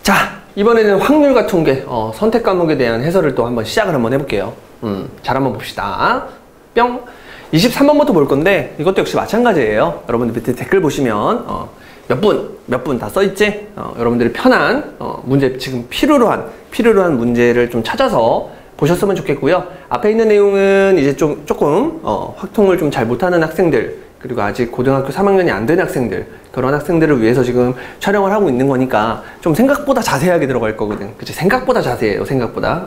자, 이번에는 확률과 통계, 선택 과목에 대한 해설을 또 한번 시작을 한번 해볼게요. 잘 한번 봅시다. 뿅! 23번부터 볼 건데 이것도 역시 마찬가지예요. 여러분들 밑에 댓글 보시면 몇 분 다 써있지? 여러분들이 편한 문제, 지금 필요로 한 문제를 좀 찾아서 보셨으면 좋겠고요. 앞에 있는 내용은 이제 조금 확통을 좀 잘 못하는 학생들, 그리고 아직 고등학교 3학년이 안 된 학생들, 그런 학생들을 위해서 지금 촬영을 하고 있는 거니까 좀 생각보다 자세하게 들어갈 거거든. 그치? 생각보다 자세해요. 생각보다.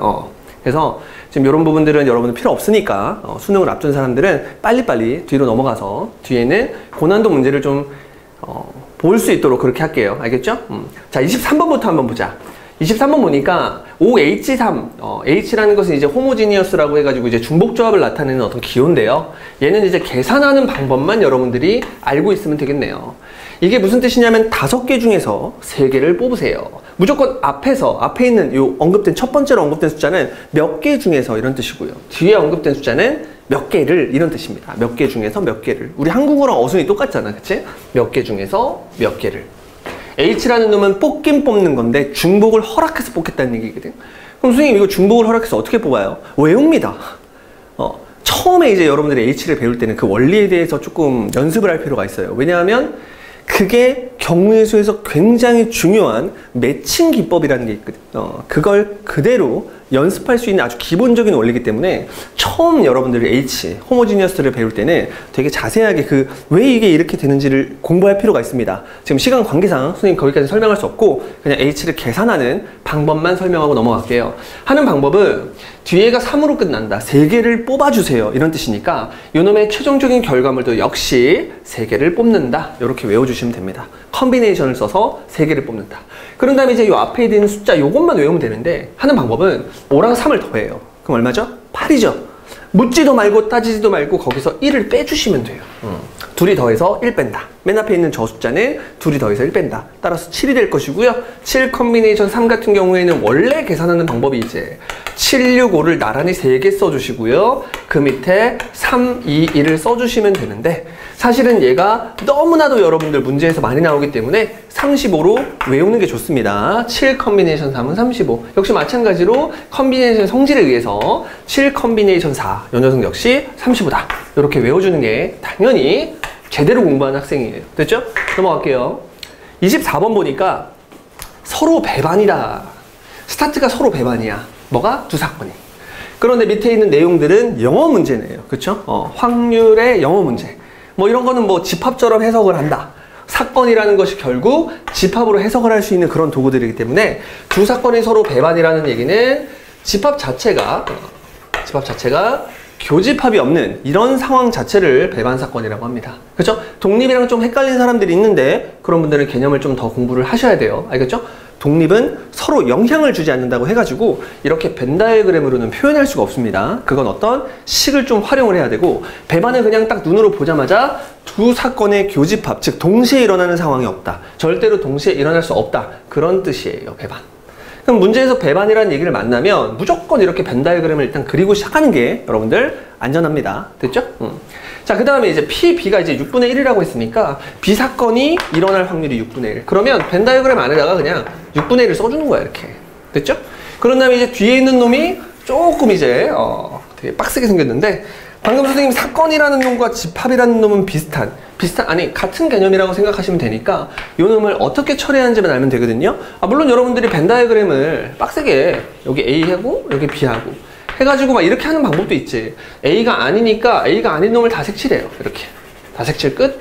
그래서 지금 이런 부분들은 여러분들 필요 없으니까 수능을 앞둔 사람들은 빨리빨리 뒤로 넘어가서 뒤에는 고난도 문제를 좀 볼 수 있도록 그렇게 할게요. 알겠죠? 자, 23번부터 한번 보자. 23번 보니까 OH3, H라는 것은 이제 호모지니어스라고 해가지고 이제 중복조합을 나타내는 어떤 기호인데요. 얘는 이제 계산하는 방법만 여러분들이 알고 있으면 되겠네요. 이게 무슨 뜻이냐면 5개 중에서 3개를 뽑으세요. 무조건 앞에 있는 요 첫 번째로 언급된 숫자는 몇 개 중에서 이런 뜻이고요. 뒤에 언급된 숫자는 몇 개를 이런 뜻입니다. 몇 개 중에서 몇 개를. 우리 한국어랑 어순이 똑같잖아. 그치? 몇 개 중에서 몇 개를. H라는 놈은 뽑긴 뽑는 건데 중복을 허락해서 뽑겠다는 얘기거든. 그럼 선생님 이거 중복을 허락해서 어떻게 뽑아요? 외웁니다. 처음에 이제 여러분들이 H를 배울 때는 그 원리에 대해서 조금 연습을 할 필요가 있어요. 왜냐하면 그게 경우의 수에서 굉장히 중요한 매칭 기법이라는 게 있거든. 그걸 그대로 연습할 수 있는 아주 기본적인 원리이기 때문에 처음 여러분들이 H, 호모지니어스를 배울 때는 되게 자세하게 왜 이게 이렇게 되는지를 공부할 필요가 있습니다. 지금 시간 관계상 선생님 거기까지 설명할 수 없고 그냥 H를 계산하는 방법만 설명하고 넘어갈게요. 하는 방법은 뒤에가 3으로 끝난다. 3개를 뽑아주세요. 이런 뜻이니까 이놈의 최종적인 결과물도 역시 3개를 뽑는다. 이렇게 외워주시면 됩니다. 컨비네이션을 써서 3개를 뽑는다. 그런 다음에 이제 이 앞에 있는 숫자 요것만 외우면 되는데 하는 방법은 5랑 3을 더해요. 그럼 얼마죠? 8이죠. 묻지도 말고 따지지도 말고 거기서 1을 빼주시면 돼요. 둘이 더해서 1 뺀다. 맨 앞에 있는 저 숫자는 둘이 더해서 1 뺀다. 따라서 7이 될 것이고요. 7 컨비네이션 3 같은 경우에는 원래 계산하는 방법이 이제 7, 6, 5를 나란히 3개 써주시고요. 그 밑에 3, 2, 1을 써주시면 되는데 사실은 얘가 너무나도 여러분들 문제에서 많이 나오기 때문에 35로 외우는 게 좋습니다. 7 컨비네이션 3은 35. 역시 마찬가지로 컨비네이션 성질에 의해서 7 컨비네이션 4. 요 녀석 역시 35다. 이렇게 외워주는 게 당연히 제대로 공부하는 학생이에요. 됐죠? 넘어갈게요. 24번 보니까 서로 배반이다. 스타트가 서로 배반이야. 뭐가? 두 사건이. 그런데 밑에 있는 내용들은 영어 문제네요. 그쵸? 확률의 영어 문제. 뭐 이런 거는 뭐 집합처럼 해석을 한다. 사건이라는 것이 결국 집합으로 해석을 할 수 있는 그런 도구들이기 때문에 두 사건이 서로 배반이라는 얘기는 집합 자체가 교집합이 없는 이런 상황 자체를 배반 사건이라고 합니다. 그렇죠? 독립이랑 좀 헷갈리는 사람들이 있는데 그런 분들은 개념을 좀 더 공부를 하셔야 돼요. 알겠죠? 독립은 서로 영향을 주지 않는다고 해가지고 이렇게 벤 다이어그램으로는 표현할 수가 없습니다. 그건 어떤 식을 좀 활용을 해야 되고 배반을 그냥 딱 눈으로 보자마자 두 사건의 교집합, 즉 동시에 일어나는 상황이 없다. 절대로 동시에 일어날 수 없다. 그런 뜻이에요. 배반. 그럼 문제에서 배반이라는 얘기를 만나면 무조건 이렇게 벤 다이어그램을 일단 그리고 시작하는 게 여러분들 안전합니다. 됐죠? 자, 그 다음에 이제 P, B가 이제 6분의 1이라고 했으니까 B 사건이 일어날 확률이 6분의 1. 그러면 벤 다이어그램 안에다가 그냥 6분의 1을 써주는 거야, 이렇게. 됐죠? 그런 다음에 이제 뒤에 있는 놈이 조금 이제 되게 빡세게 생겼는데 방금 선생님 사건이라는 놈과 집합이라는 놈은 같은 개념이라고 생각하시면 되니까 이 놈을 어떻게 처리하는지만 알면 되거든요. 물론 여러분들이 벤 다이어그램을 빡세게 여기 A하고 여기 B하고 해가지고 막 이렇게 하는 방법도 있지. A가 아니니까 A가 아닌 놈을 다 색칠해요. 이렇게. 다 색칠 끝.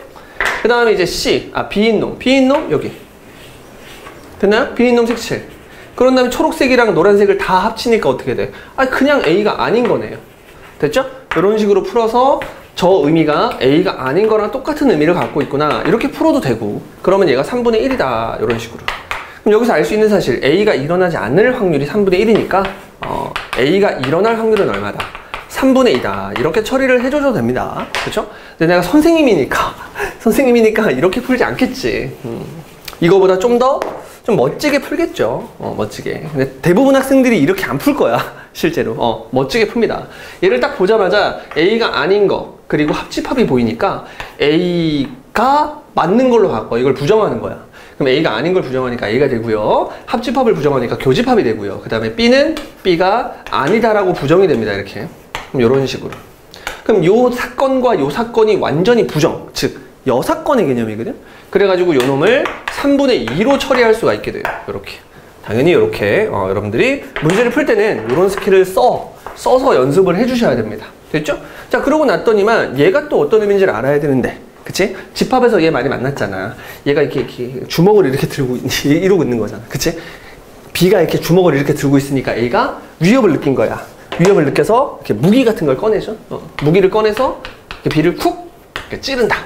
그 다음에 이제 B인 놈 여기. 됐나요? B인 놈 색칠. 그런 다음에 초록색이랑 노란색을 다 합치니까 어떻게 돼? 그냥 A가 아닌 거네요. 됐죠? 이런 식으로 풀어서 저 의미가 A가 아닌 거랑 똑같은 의미를 갖고 있구나. 이렇게 풀어도 되고 그러면 얘가 3분의 1이다. 이런 식으로. 그럼 여기서 알 수 있는 사실 A가 일어나지 않을 확률이 3분의 1이니까 A가 일어날 확률은 얼마다? 3분의 2다. 이렇게 처리를 해줘도 됩니다. 그렇죠? 근데 내가 선생님이니까 이렇게 풀지 않겠지. 이거보다 좀 멋지게 풀겠죠. 멋지게. 근데 대부분 학생들이 이렇게 안 풀 거야. 실제로. 멋지게 풉니다. 얘를 딱 보자마자 A가 아닌 거, 그리고 합집합이 보이니까 A가 맞는 걸로 바꿔. 이걸 부정하는 거야. 그럼 A가 아닌 걸 부정하니까 A가 되고요. 합집합을 부정하니까 교집합이 되고요. 그 다음에 B는 B가 아니다라고 부정이 됩니다. 이렇게. 그럼 이런 식으로. 그럼 요 사건과 요 사건이 완전히 부정, 즉 여사건의 개념이거든. 그래가지고 요 놈을 3분의 2로 처리할 수가 있게 돼요. 이렇게. 당연히 이렇게 여러분들이 문제를 풀 때는 이런 스킬을 써서 연습을 해주셔야 됩니다. 됐죠? 자, 그러고 났더니만 얘가 또 어떤 의미인지를 알아야 되는데, 그치? 집합에서 얘 많이 만났잖아. 얘가 이렇게 주먹을 이렇게 들고 이러고 있는 거잖아. 그치? B가 이렇게 주먹을 이렇게 들고 있으니까 A가 위협을 느낀 거야. 위협을 느껴서 이렇게 무기 같은 걸 꺼내죠. 무기를 꺼내서 B를 쿡 이렇게 찌른다.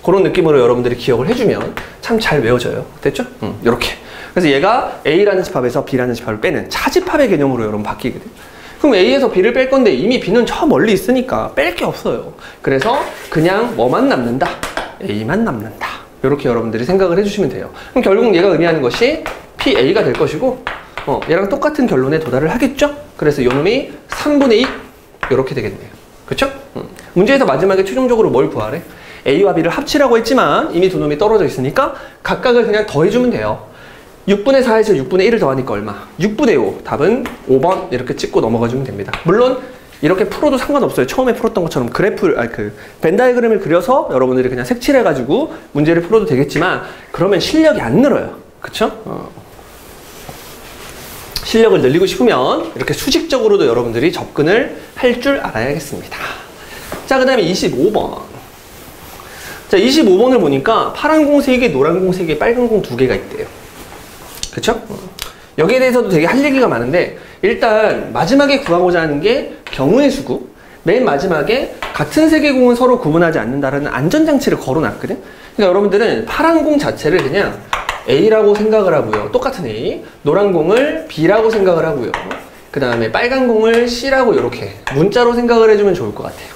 그런 느낌으로 여러분들이 기억을 해주면 참 잘 외워져요. 됐죠? 이렇게. 그래서 얘가 A라는 집합에서 B라는 집합을 빼는 차집합의 개념으로 여러분 바뀌거든. 그럼 A에서 B를 뺄 건데 이미 B는 저 멀리 있으니까 뺄 게 없어요. 그래서 그냥 뭐만 남는다? A만 남는다. 이렇게 여러분들이 생각을 해주시면 돼요. 그럼 결국 얘가 의미하는 것이 PA가 될 것이고, 얘랑 똑같은 결론에 도달을 하겠죠? 그래서 요놈이 3분의 2 이렇게 되겠네요. 그쵸? 문제에서 마지막에 최종적으로 뭘 구하래? A와 B를 합치라고 했지만 이미 두 놈이 떨어져 있으니까 각각을 그냥 더해주면 돼요. 6분의 4에서 6분의 1을 더하니까 얼마? 6분의 5. 답은 5번 이렇게 찍고 넘어가주면 됩니다. 물론 이렇게 풀어도 상관없어요. 처음에 풀었던 것처럼 벤 다이그램을 그려서 여러분들이 그냥 색칠해가지고 문제를 풀어도 되겠지만 그러면 실력이 안 늘어요. 그쵸? 실력을 늘리고 싶으면 이렇게 수직적으로도 여러분들이 접근을 할 줄 알아야겠습니다. 자, 그 다음에 25번. 자, 25번을 보니까 파란 공 3개, 노란 공 3개, 빨간 공 2개가 있대요. 그쵸? 여기에 대해서도 되게 할 얘기가 많은데, 일단 마지막에 구하고자 하는 게 경우의 수고, 맨 마지막에 같은 3개 공은 서로 구분하지 않는다라는 안전장치를 걸어놨거든? 그러니까 여러분들은 파란 공 자체를 그냥 A라고 생각을 하고요. 똑같은 A. 노란 공을 B라고 생각을 하고요. 그 다음에 빨간 공을 C라고 이렇게 문자로 생각을 해주면 좋을 것 같아요.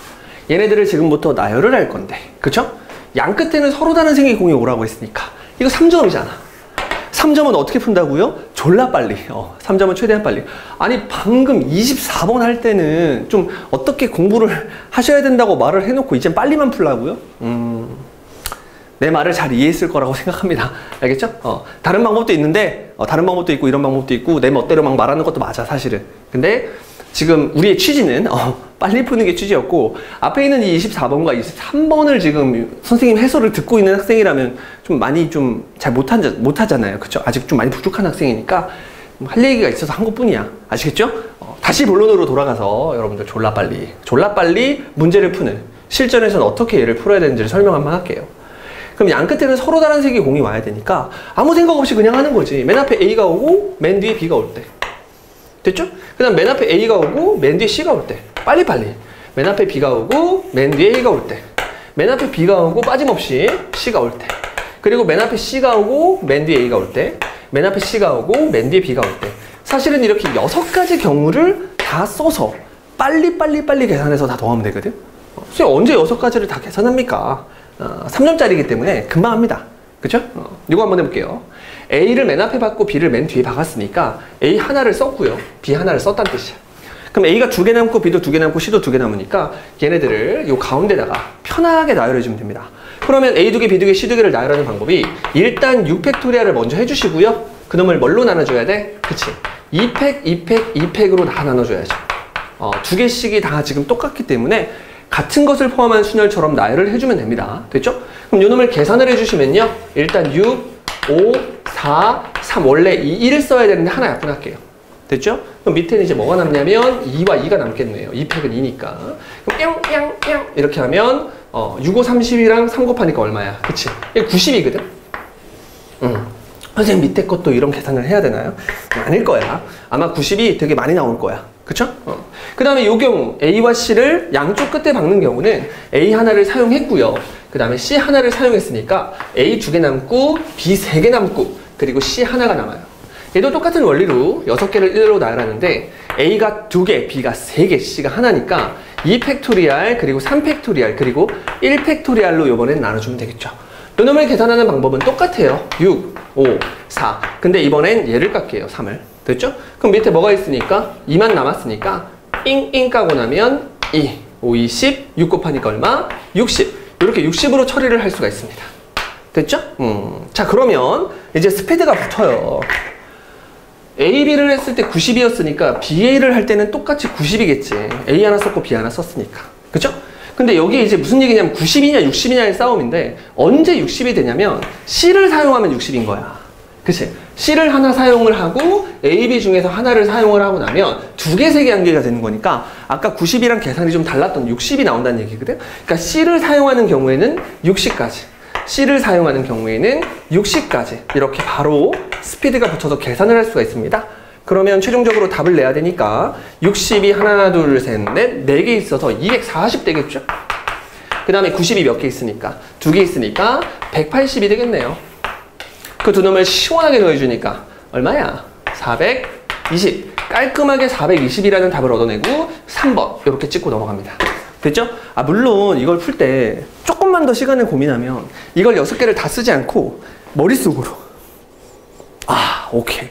얘네들을 지금부터 나열을 할 건데, 그쵸? 양 끝에는 서로 다른 생의 공이 오라고 했으니까 이거 3점이잖아. 3점은 어떻게 푼다고요? 졸라 빨리. 3점은 최대한 빨리. 아니, 방금 24번 할 때는 좀 어떻게 공부를 하셔야 된다고 말을 해놓고 이젠 빨리만 풀라고요? 내 말을 잘 이해했을 거라고 생각합니다. 알겠죠? 다른 방법도 있는데, 다른 방법도 있고 이런 방법도 있고 내 멋대로 막 말하는 것도 맞아, 사실은. 근데 지금 우리의 취지는 빨리 푸는 게 취지였고, 앞에 있는 이 24번과 23번을 지금 선생님 해설을 듣고 있는 학생이라면 좀 많이 좀 잘 못하잖아요. 그쵸? 아직 좀 많이 부족한 학생이니까 할 얘기가 있어서 한 것뿐이야. 아시겠죠? 다시 본론으로 돌아가서 여러분들 졸라 빨리 문제를 푸는, 실전에서는 어떻게 얘를 풀어야 되는지를 설명 한번 할게요. 그럼 양 끝에는 서로 다른 색의 공이 와야 되니까 아무 생각 없이 그냥 하는 거지. 맨 앞에 A가 오고 맨 뒤에 B가 올 때. 됐죠? 그 다음 맨 앞에 A가 오고 맨 뒤에 C가 올 때. 빨리빨리. 맨 앞에 B가 오고 맨 뒤에 A가 올 때. 맨 앞에 B가 오고 빠짐없이 C가 올 때. 그리고 맨 앞에 C가 오고 맨 뒤에 A가 올 때. 맨 앞에 C가 오고 맨 뒤에 B가 올 때. 사실은 이렇게 6가지 경우를 다 써서 빨리 계산해서 다 더하면 되거든. 선생님 언제 6가지를 다 계산합니까? 3점짜리이기 때문에 금방 합니다. 그쵸? 이거 한번 해볼게요. A를 맨 앞에 받고 B를 맨 뒤에 박았으니까 A 하나를 썼고요. B 하나를 썼다는 뜻이야. 그럼 A가 2개 남고 B도 2개 남고 C도 2개 남으니까 얘네들을 요 가운데다가 편하게 나열해주면 됩니다. 그러면 A 2개, B 2개, C 2개를 나열하는 방법이 일단 6팩토리얼을 먼저 해주시고요. 그놈을 뭘로 나눠줘야 돼? 그치? 2팩, 2팩, 2팩으로 다 나눠줘야죠. 2개씩이 다 지금 똑같기 때문에 같은 것을 포함한 순열처럼 나열을 해주면 됩니다. 됐죠? 그럼 요 놈을 계산을 해주시면요. 일단 6, 5, 4, 3. 원래 이 1을 써야 되는데 하나 약분할게요. 됐죠? 그럼 밑에는 이제 뭐가 남냐면 2와 2가 남겠네요. 2팩은 2니까. 그럼 뿅 이렇게 하면 6, 5, 30이랑 3 곱하니까 얼마야? 그치? 이게 90이거든? 선생님 밑에 것도 이런 계산을 해야 되나요? 아닐 거야. 아마 90이 되게 많이 나올 거야. 그쵸? 그 다음에 이 경우 A와 C를 양쪽 끝에 박는 경우는 A 하나를 사용했고요. 그 다음에 C 하나를 사용했으니까 A 2개 남고 B 3개 남고 그리고 C 하나가 남아요. 얘도 똑같은 원리로 6개를 1로 나열하는데 A가 2개, B가 3개, C가 하나니까 2팩토리알 그리고 3팩토리알 그리고 1팩토리알로 이번엔 나눠주면 되겠죠. 요놈을 계산하는 방법은 똑같아요. 6, 5, 4. 근데 이번엔 얘를 깎게요. 3을. 됐죠? 그럼 밑에 뭐가 있으니까 2만 남았으니까 잉 까고 나면 2, 5, 20, 6 곱하니까 얼마? 60. 이렇게 60으로 처리를 할 수가 있습니다. 됐죠? 자, 그러면 이제 스피드가 붙어요. A, B를 했을 때 90이었으니까 BA를 할 때는 똑같이 90이겠지. A 하나 썼고 B 하나 썼으니까. 그쵸? 근데 여기 이제 무슨 얘기냐면 90이냐 60이냐의 싸움인데 언제 60이 되냐면 C를 사용하면 60인 거야. 그치? C를 하나 사용을 하고 A, B 중에서 하나를 사용을 하고 나면 두 개, 세 개 한 개가 되는 거니까 아까 90이랑 계산이 좀 달랐던 60이 나온다는 얘기거든? 그러니까 C를 사용하는 경우에는 60까지. C를 사용하는 경우에는 60까지 이렇게 바로 스피드가 붙어서 계산을 할 수가 있습니다. 그러면 최종적으로 답을 내야 되니까 60이 하나, 둘, 셋, 넷, 4개 있어서 240 되겠죠? 그 다음에 90이 몇 개 있으니까 2개 있으니까 180이 되겠네요. 그 두 놈을 시원하게 더해주니까 얼마야? 420. 깔끔하게 420이라는 답을 얻어내고 3번 이렇게 찍고 넘어갑니다. 됐죠? 아, 물론 이걸 풀 때 조금만 더 시간을 고민하면 이걸 6개를 다 쓰지 않고 머릿속으로 아, 오케이.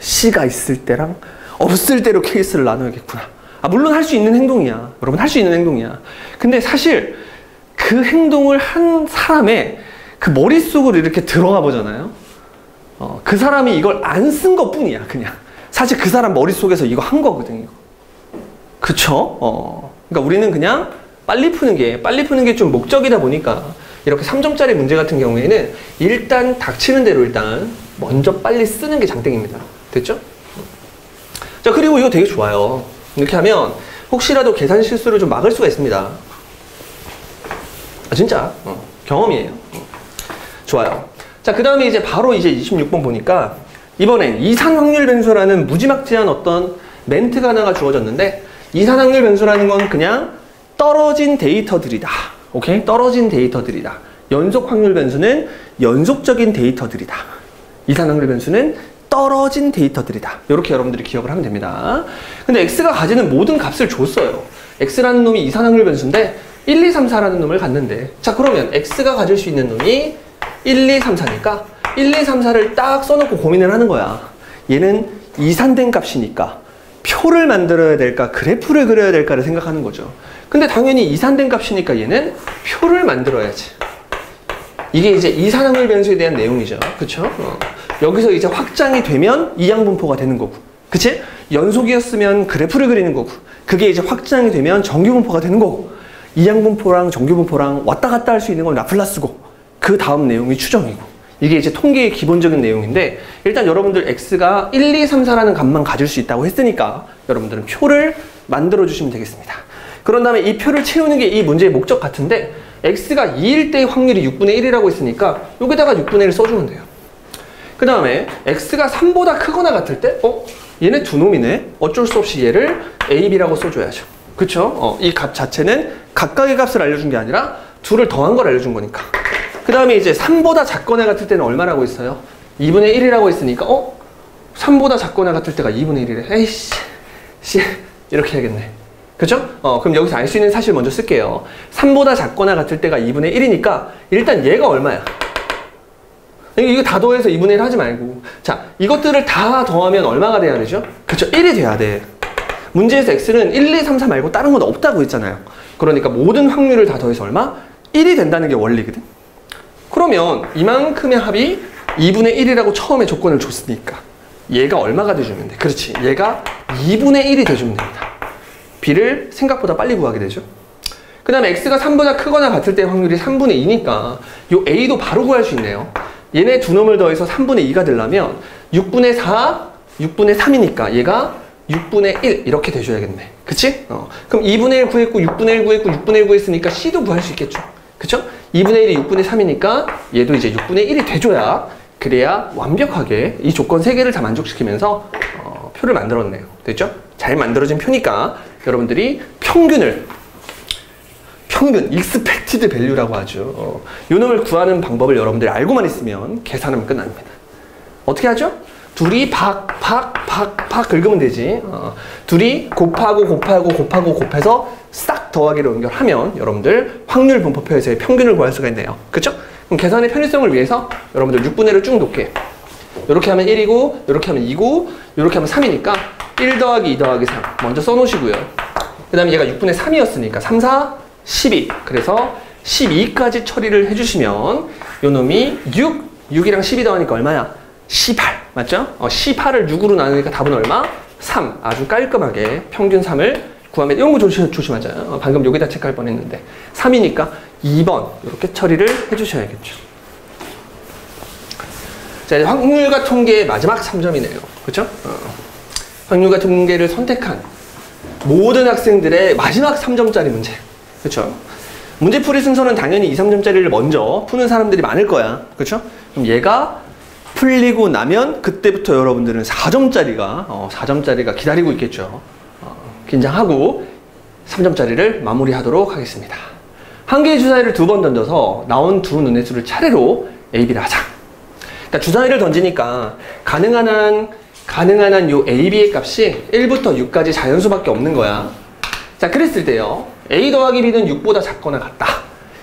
C가 있을 때랑 없을 때로 케이스를 나눠야겠구나. 아, 물론 할 수 있는 행동이야. 여러분, 할 수 있는 행동이야. 근데 사실 그 행동을 한 사람의 그 머릿속으로 이렇게 들어가 보잖아요. 그 사람이 이걸 안 쓴 것 뿐이야, 그냥. 사실 그 사람 머릿속에서 이거 한 거거든, 이거. 그쵸? 그러니까 우리는 그냥 빨리 푸는 게 좀 목적이다 보니까 이렇게 3점짜리 문제 같은 경우에는 일단 닥치는 대로 일단 먼저 빨리 쓰는 게 장땡입니다. 됐죠? 자, 그리고 이거 되게 좋아요. 이렇게 하면 혹시라도 계산 실수를 좀 막을 수가 있습니다. 아, 진짜 경험이에요. 좋아요. 자, 그 다음에 이제 바로 이제 26번 보니까 이번엔 이산확률 변수라는 무지막지한 어떤 멘트가 하나가 주어졌는데 이산확률 변수라는 건 그냥 떨어진 데이터들이다. 오케이? 떨어진 데이터들이다. 연속 확률 변수는 연속적인 데이터들이다. 이산확률 변수는 떨어진 데이터들이다. 이렇게 여러분들이 기억을 하면 됩니다. 근데 x가 가지는 모든 값을 줬어요. x라는 놈이 이산확률 변수인데 1, 2, 3, 4라는 놈을 갖는데 자, 그러면 x가 가질 수 있는 놈이 1, 2, 3, 4니까 1, 2, 3, 4를 딱 써놓고 고민을 하는 거야. 얘는 이산된 값이니까 표를 만들어야 될까 그래프를 그려야 될까를 생각하는 거죠. 근데 당연히 이산된 값이니까 얘는 표를 만들어야지. 이게 이제 이산확률 변수에 대한 내용이죠. 그쵸? 여기서 이제 확장이 되면 이항분포가 되는 거고. 그치? 연속이었으면 그래프를 그리는 거고. 그게 이제 확장이 되면 정규분포가 되는 거고. 이항분포랑 정규분포랑 왔다 갔다 할 수 있는 건 라플라스고. 그 다음 내용이 추정이고. 이게 이제 통계의 기본적인 내용인데 일단 여러분들 x가 1, 2, 3, 4라는 값만 가질 수 있다고 했으니까 여러분들은 표를 만들어 주시면 되겠습니다. 그런 다음에 이 표를 채우는 게 이 문제의 목적 같은데 x가 2일 때의 확률이 6분의 1이라고 했으니까 여기다가 6분의 1을 써주면 돼요. 그 다음에 x가 3보다 크거나 같을 때 얘네 두 놈이네. 어쩔 수 없이 얘를 a, b라고 써줘야죠. 그쵸? 이 값 자체는 각각의 값을 알려준 게 아니라 둘을 더한 걸 알려준 거니까. 그 다음에 이제 3보다 작거나 같을 때는 얼마라고 했어요? 2분의 1이라고 했으니까 3보다 작거나 같을 때가 2분의 1이래. 에이씨 이렇게 해야겠네. 그죠? 그럼 여기서 알 수 있는 사실 먼저 쓸게요. 3보다 작거나 같을 때가 2분의 1이니까 일단 얘가 얼마야? 이거 다 더해서 2분의 1 하지 말고 자, 이것들을 다 더하면 얼마가 돼야 되죠? 그쵸? 1이 돼야 돼. 문제에서 x는 1, 2, 3, 4 말고 다른 건 없다고 했잖아요. 그러니까 모든 확률을 다 더해서 얼마? 1이 된다는 게 원리거든. 그러면 이만큼의 합이 2분의 1이라고 처음에 조건을 줬으니까 얘가 얼마가 돼주면 돼? 그렇지. 얘가 2분의 1이 돼주면 됩니다. b를 생각보다 빨리 구하게 되죠. 그 다음에 x가 3보다 크거나 같을 때 확률이 3분의 2니까 요 a도 바로 구할 수 있네요. 얘네 두 놈을 더해서 3분의 2가 되려면 6분의 4, 6분의 3이니까 얘가 6분의 1 이렇게 돼줘야겠네. 그치? 그럼 2분의 1 구했고 6분의 1 구했고 6분의 1 구했으니까 c도 구할 수 있겠죠. 그쵸? 2분의 1이 6분의 3이니까 얘도 이제 6분의 1이 돼줘야 그래야 완벽하게 이 조건 3개를 다 만족시키면서 표를 만들었네요. 됐죠? 잘 만들어진 표니까 여러분들이 평균, expected value라고 하죠. 요 놈을 구하는 방법을 여러분들이 알고만 있으면 계산하면 끝납니다. 어떻게 하죠? 둘이 박 긁으면 되지. 둘이 곱해서 싹 더하기로 연결하면 여러분들 확률 분포표에서의 평균을 구할 수가 있네요. 그쵸? 그럼 계산의 편의성을 위해서 여러분들 6분의 1을 쭉 놓게. 이렇게 하면 1이고, 이렇게 하면 2고, 이렇게 하면 3이니까 1 더하기 2 더하기 3 먼저 써놓으시고요. 그 다음에 얘가 6분의 3이었으니까 3, 4, 12. 그래서 12까지 처리를 해주시면 요 놈이 6이랑 12 더하니까 얼마야? 18. 맞죠? 18을 6으로 나누니까 답은 얼마? 3. 아주 깔끔하게 평균 3을 구하면, 이런 거 조심하자. 방금 여기다 체크할 뻔했는데 3이니까 2번 이렇게 처리를 해주셔야겠죠. 자, 이제 확률과 통계의 마지막 3점이네요. 그렇죠? 확률과 통계를 선택한 모든 학생들의 마지막 3점짜리 문제. 그렇죠? 문제풀이 순서는 당연히 2, 3점짜리를 먼저 푸는 사람들이 많을 거야. 그렇죠? 그럼 얘가 풀리고 나면 그때부터 여러분들은 4점짜리가 기다리고 있겠죠. 긴장하고 3점짜리를 마무리하도록 하겠습니다. 한 개의 주사위를 2번 던져서 나온 두 눈의 수를 차례로 A, B를 하자. 그러니까 주사위를 던지니까 가능한 한 요 A, B의 값이 1부터 6까지 자연수밖에 없는 거야. 자, 그랬을 때요. A 더하기 B는 6보다 작거나 같다.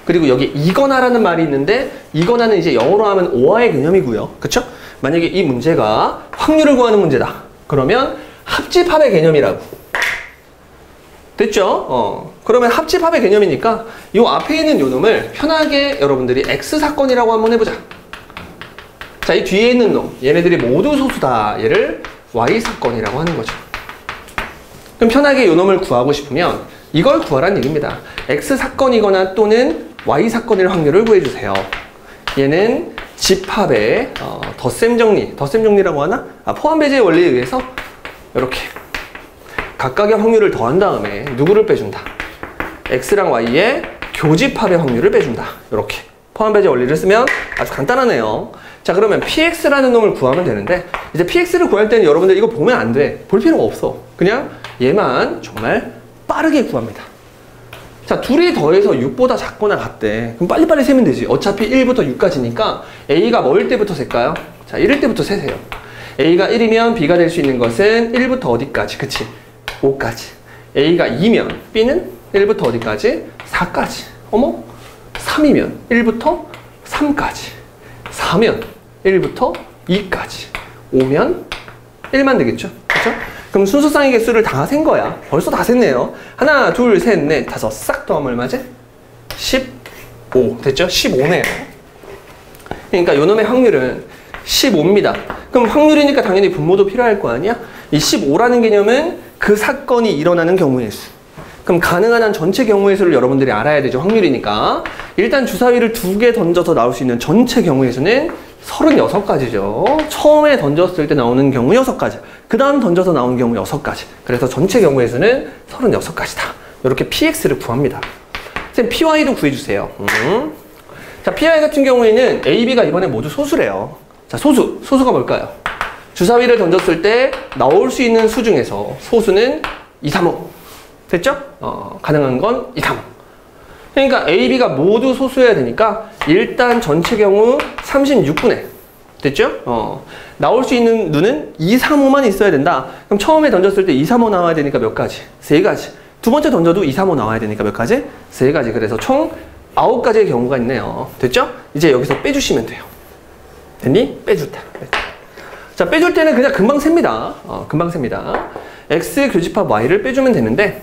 그리고 여기 이거나라는 말이 있는데, 이거나는 이제 영어로 하면 오화의 개념이고요. 그쵸? 만약에 이 문제가 확률을 구하는 문제다. 그러면 합집합의 개념이라고. 됐죠? 그러면 합집합의 개념이니까 요 앞에 있는 요 놈을 편하게 여러분들이 X사건이라고 한번 해보자. 자, 이 뒤에 있는 놈, 얘네들이 모두 소수다. 얘를 Y사건이라고 하는 거죠. 그럼 편하게 요 놈을 구하고 싶으면 이걸 구하라는 얘기입니다. X사건이거나 또는 Y사건일 확률을 구해주세요. 얘는 집합의 덧셈 정리라고 하나? 포함 배제의 원리에 의해서 이렇게 각각의 확률을 더한 다음에 누구를 빼준다? X랑 Y의 교집합의 확률을 빼준다. 이렇게 포함 배제 원리를 쓰면 아주 간단하네요. 자, 그러면 PX라는 놈을 구하면 되는데, 이제 PX를 구할 때는 여러분들 이거 보면 안 돼. 볼 필요가 없어. 그냥 얘만 정말 빠르게 구합니다. 자, 둘이 더해서 6보다 작거나 같대. 그럼 빨리빨리 세면 되지. 어차피 1부터 6까지니까 A가 뭐일 때부터 셀까요? 자, 1일 때부터 세세요. A가 1이면 B가 될 수 있는 것은 1부터 어디까지? 그치? 5까지. A가 2면 B는 1부터 어디까지? 4까지. 어머? 3이면 1부터 3까지. 4면 1부터 2까지. 5면 1만 되겠죠? 그쵸? 그럼 순서상의 개수를 다 센 거야. 벌써 다 셌네요. 하나, 둘, 셋, 넷, 다섯. 싹 더하면 얼마지? 15. 됐죠? 15네요. 그러니까 요놈의 확률은 15입니다. 그럼 확률이니까 당연히 분모도 필요할 거 아니야? 이 15라는 개념은 그 사건이 일어나는 경우의 수. 그럼 가능한 한 전체 경우의 수를 여러분들이 알아야 되죠. 확률이니까. 일단 주사위를 2개 던져서 나올 수 있는 전체 경우의 수는 36가지죠. 처음에 던졌을 때 나오는 경우 6가지. 그 다음 던져서 나온 경우 6가지. 그래서 전체 경우의 수는 36가지다. 이렇게 PX를 구합니다. 선생님, PY도 구해주세요. 자, PY 같은 경우에는 A, B가 이번에 모두 소수래요. 자, 소수가 뭘까요? 주사위를 던졌을 때 나올 수 있는 수 중에서 소수는 2, 3, 5. 됐죠? 가능한 건 2, 3, 5. 그러니까 A, B가 모두 소수여야 되니까 일단 전체 경우 36분의. 됐죠? 나올 수 있는 누는 2, 3, 5만 있어야 된다. 그럼 처음에 던졌을 때 2, 3, 5 나와야 되니까 몇 가지? 3가지. 두 번째 던져도 2, 3, 5 나와야 되니까 몇 가지? 3가지. 그래서 총 9가지의 경우가 있네요. 됐죠? 이제 여기서 빼주시면 돼요. 됐니? 빼줄다. 자, 빼줄 때는 그냥 금방 셉니다. 금방 셉니다. X 교집합 Y를 빼주면 되는데,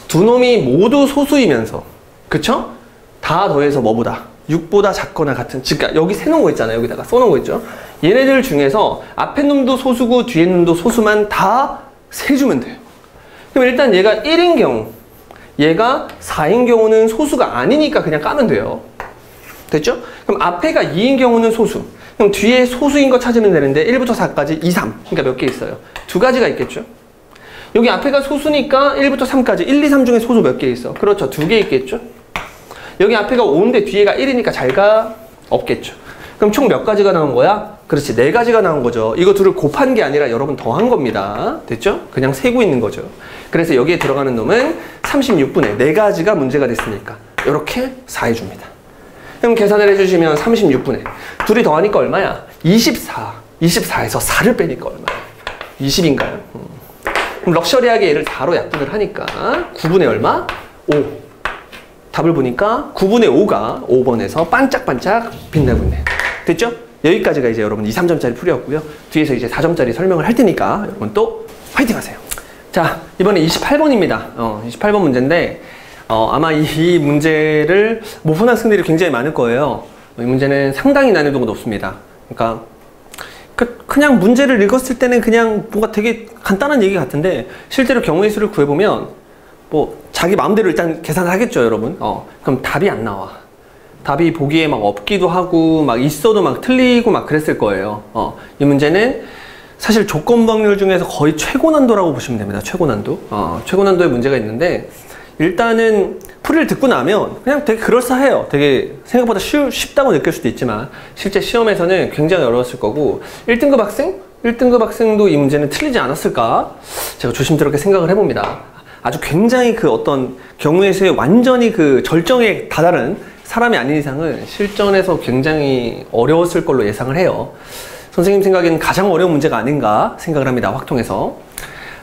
두 놈이 모두 소수이면서, 그쵸? 다 더해서 뭐보다? 6보다 작거나 같은, 즉 여기 세놓은 거 있잖아요. 여기다가 써놓은 거 있죠? 얘네들 중에서 앞에 놈도 소수고 뒤에 놈도 소수만 다 세주면 돼요. 그럼 일단 얘가 1인 경우, 얘가 4인 경우는 소수가 아니니까 그냥 까면 돼요. 됐죠? 그럼 앞에가 2인 경우는 소수. 그럼 뒤에 소수인 거 찾으면 되는데 1부터 4까지 2, 3. 그러니까 몇 개 있어요? 2가지가 있겠죠? 여기 앞에가 소수니까 1부터 3까지 1, 2, 3 중에 소수 몇 개 있어? 그렇죠. 2개 있겠죠? 여기 앞에가 5인데 뒤에가 1이니까 잘가 없겠죠. 그럼 총 몇 가지가 나온 거야? 그렇지. 4가지가 나온 거죠. 이거 둘을 곱한 게 아니라 여러분 더한 겁니다. 됐죠? 그냥 세고 있는 거죠. 그래서 여기에 들어가는 놈은 36분의 4가지가 문제가 됐으니까 이렇게 4 해줍니다. 그럼 계산을 해주시면 36분의 둘이 더하니까 얼마야? 24. 24에서 4를 빼니까 얼마야? 20인가요? 그럼 럭셔리하게 얘를 4로 약분을 하니까 9분의 얼마? 5. 답을 보니까 9분의 5가 5번에서 반짝반짝 빛나고 있네. 됐죠? 여기까지가 이제 여러분 2, 3점짜리 풀이었고요. 뒤에서 이제 4점짜리 설명을 할 테니까 여러분 또 화이팅 하세요. 자, 이번에 28번입니다. 28번 문제인데 아마 이 문제를 못 푼 학생들이 굉장히 많을 거예요. 이 문제는 상당히 난이도가 높습니다. 그러니까 그냥 문제를 읽었을 때는 그냥 뭔가 되게 간단한 얘기 같은데 실제로 경우의 수를 구해보면 뭐 자기 마음대로 일단 계산을 하겠죠, 여러분. 그럼 답이 안 나와. 답이 보기에 막 없기도 하고 막 있어도 막 틀리고 막 그랬을 거예요. 이 문제는 사실 조건 확률 중에서 거의 최고 난도라고 보시면 됩니다. 최고 난도. 최고 난도의 문제가 있는데 일단은 풀이를 듣고 나면 그냥 되게 그럴싸해요. 되게 생각보다 쉽다고 느낄 수도 있지만 실제 시험에서는 굉장히 어려웠을 거고 1등급 학생? 1등급 학생도 이 문제는 틀리지 않았을까? 제가 조심스럽게 생각을 해봅니다. 아주 굉장히 그 어떤 경우의 수에 완전히 그 절정에 다다른 사람이 아닌 이상은 실전에서 굉장히 어려웠을 걸로 예상을 해요. 선생님 생각에는 가장 어려운 문제가 아닌가 생각을 합니다. 확통에서.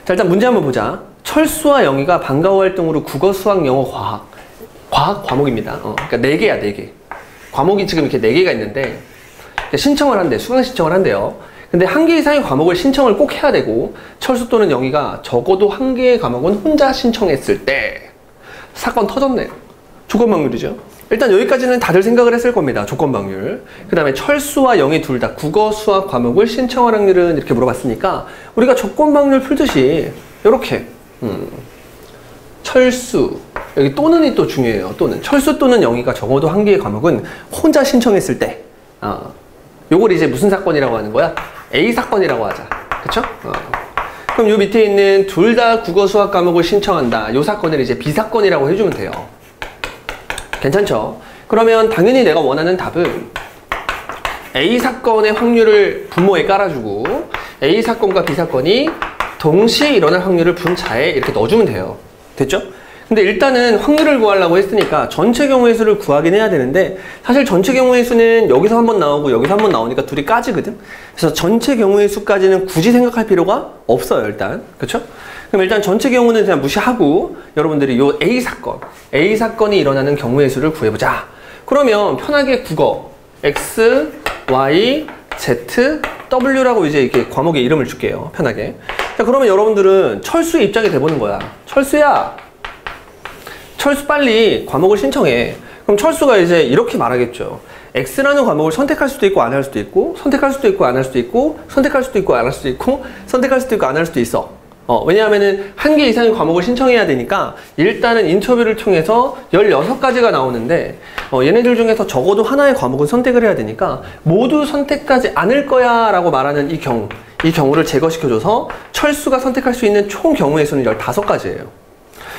자, 일단 문제 한번 보자. 철수와 영희가 방과후 활동으로 국어, 수학, 영어, 과학 과목입니다. 그러니까 4개야, 4개. 과목이 지금 이렇게 4개가 있는데 신청을 한대, 수강 신청을 한대요. 근데 1개 이상의 과목을 신청을 꼭 해야 되고 철수 또는 영희가 적어도 1개의 과목은 혼자 신청했을 때 사건 터졌네요. 조건 확률이죠. 일단 여기까지는 다들 생각을 했을 겁니다. 조건 확률. 그 다음에 철수와 영희 둘 다 국어, 수학 과목을 신청할 확률은 이렇게 물어봤으니까 우리가 조건 확률 풀듯이 이렇게 철수 여기 또는이 또 중요해요. 또는 철수 또는 영희가 적어도 1개의 과목은 혼자 신청했을 때 요걸 이제 무슨 사건이라고 하는 거야? A 사건이라고 하자. 그쵸? 그럼 요 밑에 있는 둘 다 국어, 수학 과목을 신청한다. 요 사건을 이제 B 사건이라고 해주면 돼요. 괜찮죠? 그러면 당연히 내가 원하는 답은 A 사건의 확률을 분모에 깔아주고 A 사건과 B 사건이 동시에 일어날 확률을 분자에 이렇게 넣어주면 돼요. 됐죠? 근데 일단은 확률을 구하려고 했으니까 전체 경우의 수를 구하긴 해야 되는데 사실 전체 경우의 수는 여기서 한번 나오고 여기서 한번 나오니까 둘이 까지거든? 그래서 전체 경우의 수까지는 굳이 생각할 필요가 없어요, 일단. 그쵸? 그럼 일단 전체 경우는 그냥 무시하고 여러분들이 요 A 사건이 일어나는 경우의 수를 구해보자. 그러면 편하게 국어, X, Y, Z, W라고 이제 이렇게 과목의 이름을 줄게요. 편하게. 자, 그러면 여러분들은 철수의 입장이 돼보는 거야. 철수야! 철수 빨리 과목을 신청해. 그럼 철수가 이제 이렇게 말하겠죠. X라는 과목을 선택할 수도 있고 안 할 수도 있고 선택할 수도 있고 안 할 수도 있고 선택할 수도 있고 안 할 수도 있고 선택할 수도 있고 안 할 수도 있어. 왜냐하면은 1개 이상의 과목을 신청해야 되니까 일단은 인터뷰를 통해서 16가지가 나오는데 얘네들 중에서 적어도 하나의 과목은 선택을 해야 되니까 모두 선택하지 않을 거야 라고 말하는 이 경우를 제거시켜줘서 철수가 선택할 수 있는 총 경우의 수는 15가지예요.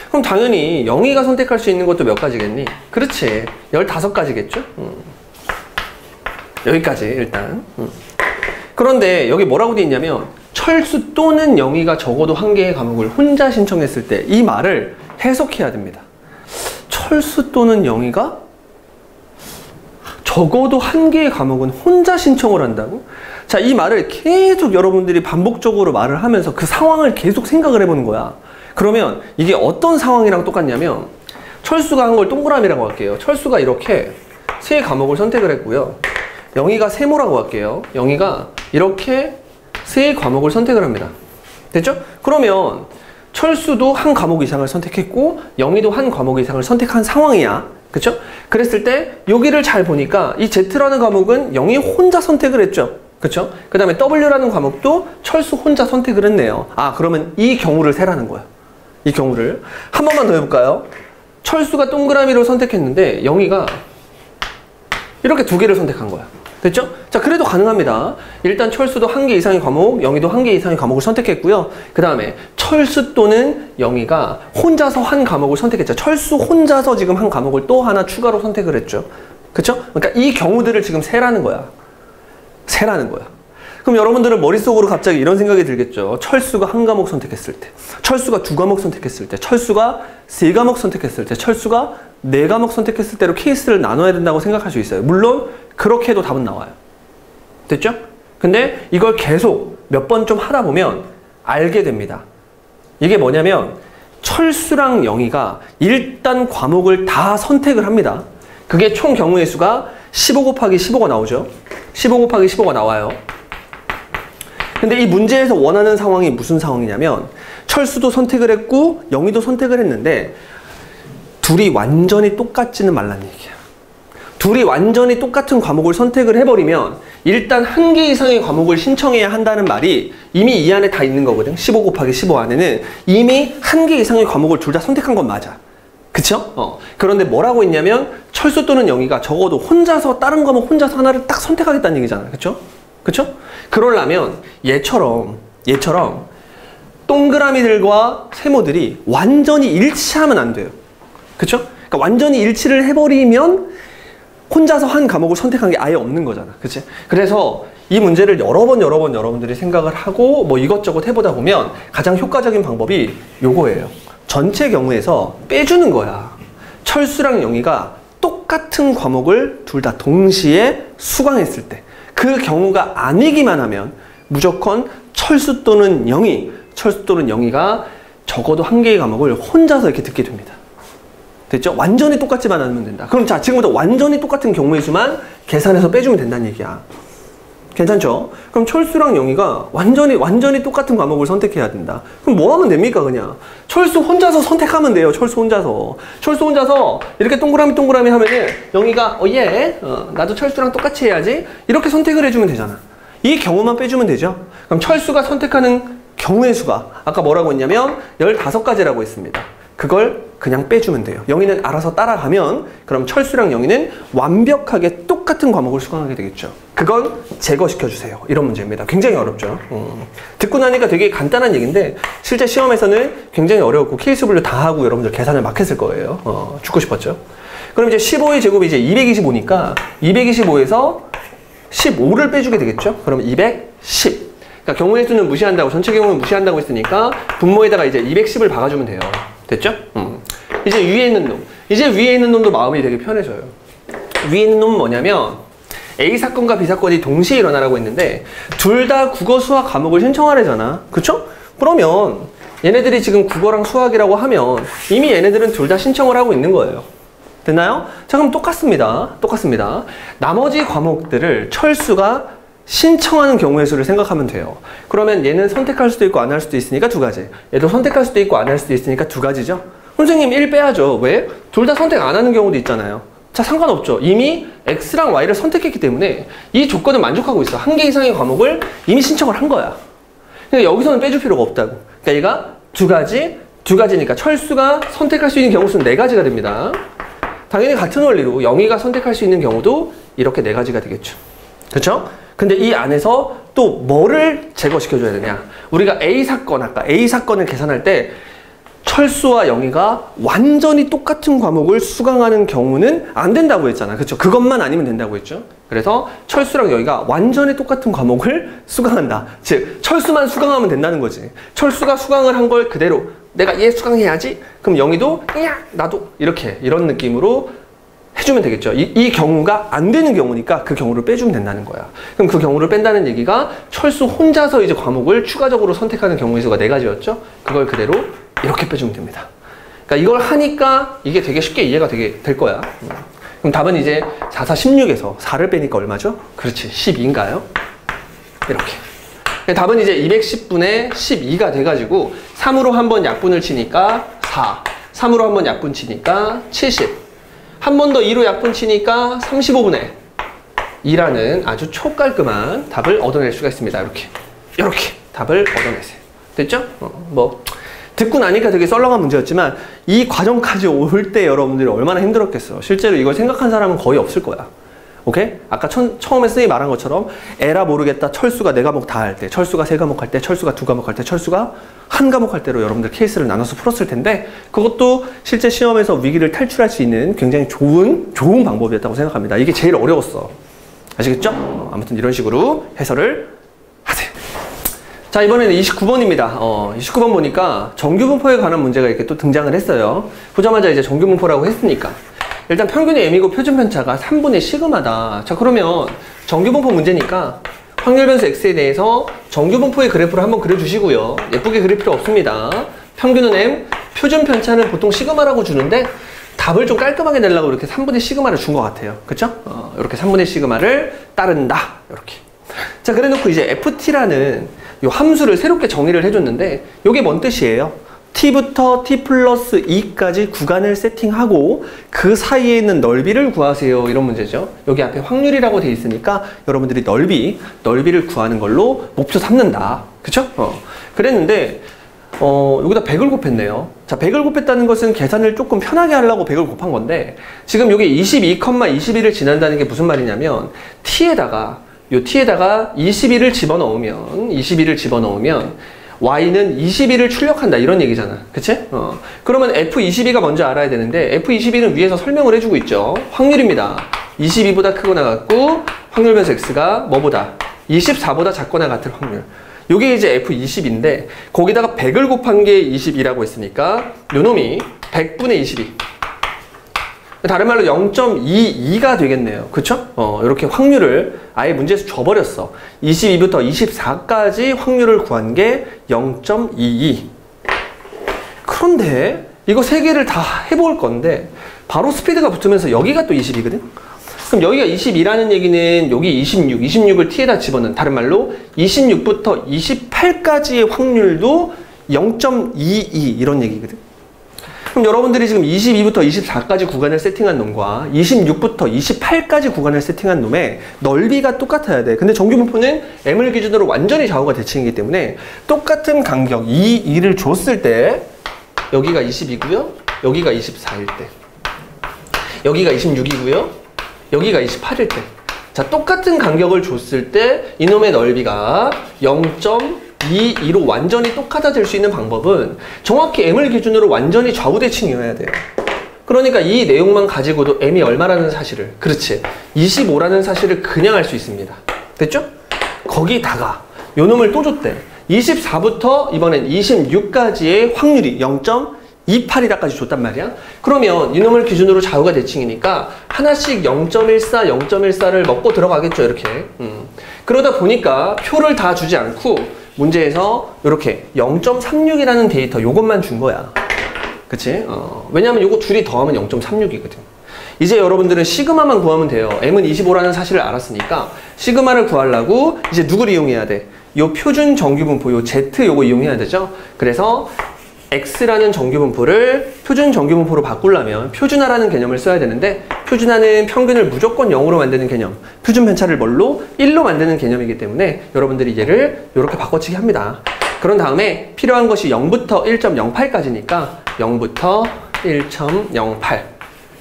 그럼 당연히 영희가 선택할 수 있는 것도 몇 가지겠니? 그렇지, 15가지겠죠? 여기까지 일단. 그런데 여기 뭐라고 돼 있냐면 철수 또는 영희가 적어도 1개의 과목을 혼자 신청했을 때 이 말을 해석해야 됩니다. 철수 또는 영희가 적어도 1개의 과목은 혼자 신청을 한다고? 자, 이 말을 계속 여러분들이 반복적으로 말을 하면서 그 상황을 계속 생각을 해보는 거야. 그러면 이게 어떤 상황이랑 똑같냐면 철수가 한 걸 동그라미라고 할게요. 철수가 이렇게 3과목을 선택을 했고요. 영희가 세모라고 할게요. 영희가 이렇게 3과목을 선택을 합니다. 됐죠? 그러면 철수도 1과목 이상을 선택했고 영희도 1과목 이상을 선택한 상황이야. 그쵸? 그랬을 때 여기를 잘 보니까 이 Z라는 과목은 영희 혼자 선택을 했죠. 그쵸? 그 다음에 W라는 과목도 철수 혼자 선택을 했네요. 그러면 이 경우를 세라는 거야. 이 경우를 한 번만 더 해볼까요? 철수가 동그라미로 선택했는데 영희가 이렇게 2개를 선택한 거야. 됐죠? 자, 그래도 가능합니다. 일단 철수도 1개 이상의 과목, 영희도 1개 이상의 과목을 선택했고요. 그 다음에 철수 또는 영희가 혼자서 1과목을 선택했죠. 철수 혼자서 지금 1과목을 또 하나 추가로 선택을 했죠. 그쵸? 그러니까 이 경우들을 지금 세라는 거야. 세라는 거야. 그럼 여러분들은 머릿속으로 갑자기 이런 생각이 들겠죠. 철수가 1과목 선택했을 때, 철수가 2과목 선택했을 때, 철수가 3과목 선택했을 때, 철수가 4과목 선택했을 때로 케이스를 나눠야 된다고 생각할 수 있어요. 물론 그렇게 해도 답은 나와요. 됐죠? 근데 이걸 계속 몇 번 좀 하다 보면 알게 됩니다. 이게 뭐냐면 철수랑 영희가 일단 과목을 다 선택을 합니다. 그게 총 경우의 수가 15 곱하기 15가 나오죠. 15 곱하기 15가 나와요. 근데 이 문제에서 원하는 상황이 무슨 상황이냐면 철수도 선택을 했고 영희도 선택을 했는데 둘이 완전히 똑같지는 말란 얘기야. 둘이 완전히 똑같은 과목을 선택을 해버리면 일단 한 개 이상의 과목을 신청해야 한다는 말이 이미 이 안에 다 있는 거거든. 15 곱하기 15 안에는 이미 한 개 이상의 과목을 둘 다 선택한 건 맞아. 그쵸? 그런데 뭐라고 했냐면 철수 또는 영희가 적어도 혼자서 다른 과목 혼자서 하나를 딱 선택하겠다는 얘기잖아. 그쵸? 그쵸? 그러려면 얘처럼 동그라미들과 세모들이 완전히 일치하면 안 돼요. 그쵸? 그러니까 완전히 일치를 해버리면 혼자서 한 과목을 선택한 게 아예 없는 거잖아. 그치? 그래서 이 문제를 여러 번 여러분들이 생각을 하고 뭐 이것저것 해보다 보면 가장 효과적인 방법이 요거예요. 전체 경우에서 빼주는 거야. 철수랑 영희가 똑같은 과목을 둘 다 동시에 수강했을 때 그 경우가 아니기만 하면 무조건 철수 또는 영희가 적어도 한 개의 과목을 혼자서 이렇게 듣게 됩니다. 됐죠? 완전히 똑같지만 않으면 된다. 그럼 자, 지금부터 완전히 똑같은 경우의 수만 계산해서 빼주면 된다는 얘기야. 괜찮죠? 그럼 철수랑 영희가 완전히 똑같은 과목을 선택해야 된다. 그럼 뭐 하면 됩니까, 그냥? 철수 혼자서 선택하면 돼요, 철수 혼자서 이렇게 동그라미 하면은 영희가, 나도 철수랑 똑같이 해야지. 이렇게 선택을 해주면 되잖아. 이 경우만 빼주면 되죠? 그럼 철수가 선택하는 경우의 수가 아까 뭐라고 했냐면 15가지라고 했습니다. 그걸 그냥 빼주면 돼요. 영희는 알아서 따라가면 그럼 철수랑 영희는 완벽하게 똑같은 과목을 수강하게 되겠죠. 그건 제거시켜주세요. 이런 문제입니다. 굉장히 어렵죠. 듣고 나니까 되게 간단한 얘기인데 실제 시험에서는 굉장히 어려웠고 케이스 분류 다 하고 여러분들 계산을 막 했을 거예요. 죽고 싶었죠. 그럼 이제 15의 제곱이 이제 225니까 225에서 15를 빼주게 되겠죠. 그러면 210. 그러니까 경우의 수는 무시한다고, 전체 경우는 무시한다고 했으니까 분모에다가 이제 210을 박아주면 돼요. 됐죠? 이제 위에 있는 놈도 마음이 되게 편해져요. 위에 있는 놈은 뭐냐면 A 사건과 B 사건이 동시에 일어나라고 했는데 둘 다 국어, 수학 과목을 신청하래잖아. 그쵸? 그러면 얘네들이 지금 국어랑 수학이라고 하면 이미 얘네들은 둘 다 신청을 하고 있는 거예요. 됐나요? 자, 그럼 똑같습니다. 나머지 과목들을 철수가 신청하는 경우의 수를 생각하면 돼요. 그러면 얘는 선택할 수도 있고 안 할 수도 있으니까 2가지. 얘도 선택할 수도 있고 안 할 수도 있으니까 2가지죠. 선생님 1 빼야죠. 왜? 둘 다 선택 안 하는 경우도 있잖아요. 자, 상관없죠. 이미 X랑 Y를 선택했기 때문에 이 조건을 만족하고 있어. 한 개 이상의 과목을 이미 신청을 한 거야. 그러니까 여기서는 빼줄 필요가 없다고. 그러니까 얘가 2가지니까 철수가 선택할 수 있는 경우 수는 4가지가 됩니다. 당연히 같은 원리로 영희가 선택할 수 있는 경우도 이렇게 4가지가 되겠죠. 그렇죠? 근데 이 안에서 또 뭐를 제거시켜줘야 되냐? 우리가 아까 A 사건을 계산할 때 철수와 영희가 완전히 똑같은 과목을 수강하는 경우는 안 된다고 했잖아. 그렇죠? 그것만 아니면 된다고 했죠. 그래서 철수랑 영희가 완전히 똑같은 과목을 수강한다. 즉, 철수만 수강하면 된다는 거지. 철수가 수강을 한 걸 그대로 내가 얘 수강해야지? 그럼 영희도 나도 이런 느낌으로 해주면 되겠죠. 이 경우가 안 되는 경우니까 그 경우를 빼주면 된다는 거야. 그럼 그 경우를 뺀다는 얘기가 철수 혼자서 이제 과목을 추가적으로 선택하는 경우의 수가 4가지였죠. 그걸 그대로 이렇게 빼주면 됩니다. 그러니까 이걸 하니까 이게 되게 쉽게 이해가 될 거야. 그럼 답은 이제 4, 4, 16에서 4를 빼니까 얼마죠? 그렇지, 12인가요? 이렇게. 답은 이제 210분의 12가 돼가지고 3으로 한번 약분을 치니까 4, 3으로 한번 약분 치니까 70, 한 번 더 2로 약분 치니까 35분의 2라는 아주 촉깔끔한 답을 얻어낼 수가 있습니다. 이렇게 답을 얻어내세요. 됐죠? 듣고 나니까 되게 썰렁한 문제였지만 이 과정까지 올 때 여러분들이 얼마나 힘들었겠어. 실제로 이걸 생각한 사람은 거의 없을 거야. 오케이? 아까 처음에 선생님이 말한 것처럼 에라 모르겠다. 철수가 4과목 다 할 때, 철수가 3과목 할 때, 철수가 2과목 할 때, 철수가 1과목 할 때로 여러분들 케이스를 나눠서 풀었을 텐데 그것도 실제 시험에서 위기를 탈출할 수 있는 굉장히 좋은 방법이었다고 생각합니다. 이게 제일 어려웠어. 아시겠죠? 아무튼 이런 식으로 해설을 하세요. 자, 이번에는 29번입니다. 29번 보니까 정규분포에 관한 문제가 이렇게 또 등장을 했어요. 보자마자 이제 정규분포라고 했으니까. 일단 평균이 m이고 표준편차가 3분의 시그마다. 자, 그러면 정규분포 문제니까 확률변수 x에 대해서 정규분포의 그래프를 한번 그려주시고요. 예쁘게 그릴 필요 없습니다. 평균은 m, 표준편차는 보통 시그마라고 주는데 답을 좀 깔끔하게 내려고 이렇게 3분의 시그마를 준 것 같아요. 그쵸? 이렇게 3분의 시그마를 따른다. 이렇게. 자, 그래 놓고 이제 ft라는 이 함수를 새롭게 정의를 해줬는데 이게 뭔 뜻이에요? t부터 t 플러스 2까지 구간을 세팅하고 그 사이에 있는 넓이를 구하세요. 이런 문제죠. 여기 앞에 확률이라고 돼 있으니까 여러분들이 넓이를 구하는 걸로 목표 삼는다. 그쵸? 그랬는데 여기다 100을 곱했네요. 자, 100을 곱했다는 것은 계산을 조금 편하게 하려고 100을 곱한 건데, 지금 여기 22,21을 지난다는 게 무슨 말이냐면 t에다가 21을 집어넣으면 y는 21을 출력한다, 이런 얘기잖아. 그치? 그러면 f22가 먼저 알아야 되는데, f22는 위에서 설명을 해주고 있죠. 확률입니다. 22보다 크거나 같고, 확률 변수 x가 뭐보다? 24보다 작거나 같을 확률. 요게 이제 f20인데, 거기다가 100을 곱한 게 20이라고 했으니까 요놈이 100분의 22. 다른 말로 0.22가 되겠네요. 그쵸? 이렇게 확률을 아예 문제에서 줘버렸어. 22부터 24까지 확률을 구한 게 0.22. 그런데 이거 세 개를 다 해볼 건데 바로 스피드가 붙으면서 여기가 또 20이거든? 그럼 여기가 22라는 얘기는 여기 26을 t에다 집어넣는, 다른 말로 26부터 28까지의 확률도 0.22 이런 얘기거든. 그럼 여러분들이 지금 22부터 24까지 구간을 세팅한 놈과 26부터 28까지 구간을 세팅한 놈의 넓이가 똑같아야 돼. 근데 정규분포는 m을 기준으로 완전히 좌우가 대칭이기 때문에 똑같은 간격 2를 줬을 때 여기가 22고요. 여기가 24일 때. 여기가 26이고요. 여기가 28일 때. 자, 똑같은 간격을 줬을 때 이놈의 넓이가 0.22로 완전히 똑같아질 수 있는 방법은 정확히 m을 기준으로 완전히 좌우대칭이어야 돼요. 그러니까 이 내용만 가지고도 m이 얼마라는 사실을, 그렇지, 25라는 사실을 그냥 알 수 있습니다. 됐죠? 거기다가 요 놈을 또 줬대. 24부터 이번엔 26까지의 확률이 0.28이라까지 줬단 말이야. 그러면 이놈을 기준으로 좌우가 대칭이니까 하나씩 0.14, 0.14를 먹고 들어가겠죠, 이렇게. 그러다 보니까 표를 다 주지 않고 문제에서 이렇게 0.36이라는 데이터 요것만 준 거야. 그치? 왜냐면 요거 둘이 더하면 0.36이거든. 이제 여러분들은 시그마만 구하면 돼요. m은 25라는 사실을 알았으니까 시그마를 구하려고 이제 누구를 이용해야 돼? 요 표준 정규분포, 요 z 요거 이용해야 되죠? 그래서 x라는 정규분포를 표준 정규분포로 바꾸려면 표준화라는 개념을 써야 되는데, 표준화는 평균을 무조건 0으로 만드는 개념, 표준 편차를 뭘로? 1로 만드는 개념이기 때문에 여러분들이 얘를 이렇게 바꿔치기 합니다. 그런 다음에 필요한 것이 0부터 1.08까지니까 0부터 1.08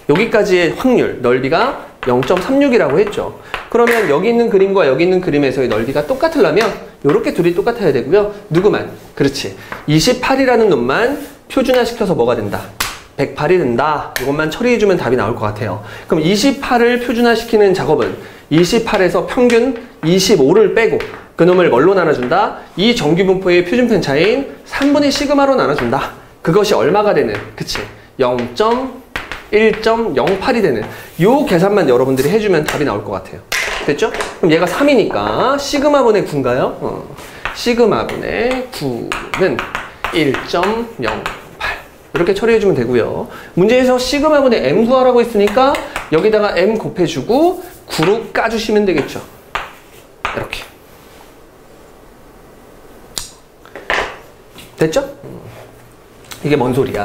여기까지의 확률, 넓이가 0.36이라고 했죠. 그러면 여기 있는 그림과 여기 있는 그림에서의 넓이가 똑같으려면 이렇게 둘이 똑같아야 되고요. 누구만? 그렇지. 28이라는 놈만 표준화시켜서 뭐가 된다? 108이 된다. 이것만 처리해주면 답이 나올 것 같아요. 그럼 28을 표준화시키는 작업은 28에서 평균 25를 빼고 그놈을 뭘로 나눠준다? 이 정규분포의 표준 편차인 3분의 시그마로 나눠준다. 그것이 얼마가 되는? 그치? 0.1.08이 되는 요 계산만 여러분들이 해주면 답이 나올 것 같아요. 됐죠? 그럼 얘가 3이니까 시그마분의 9인가요? 시그마분의 9는 1.08 이렇게 처리해주면 되고요. 문제에서 시그마분의 m 구하라고 했으니까 여기다가 m 곱해주고 9로 까주시면 되겠죠. 이렇게. 됐죠? 이게 뭔 소리야?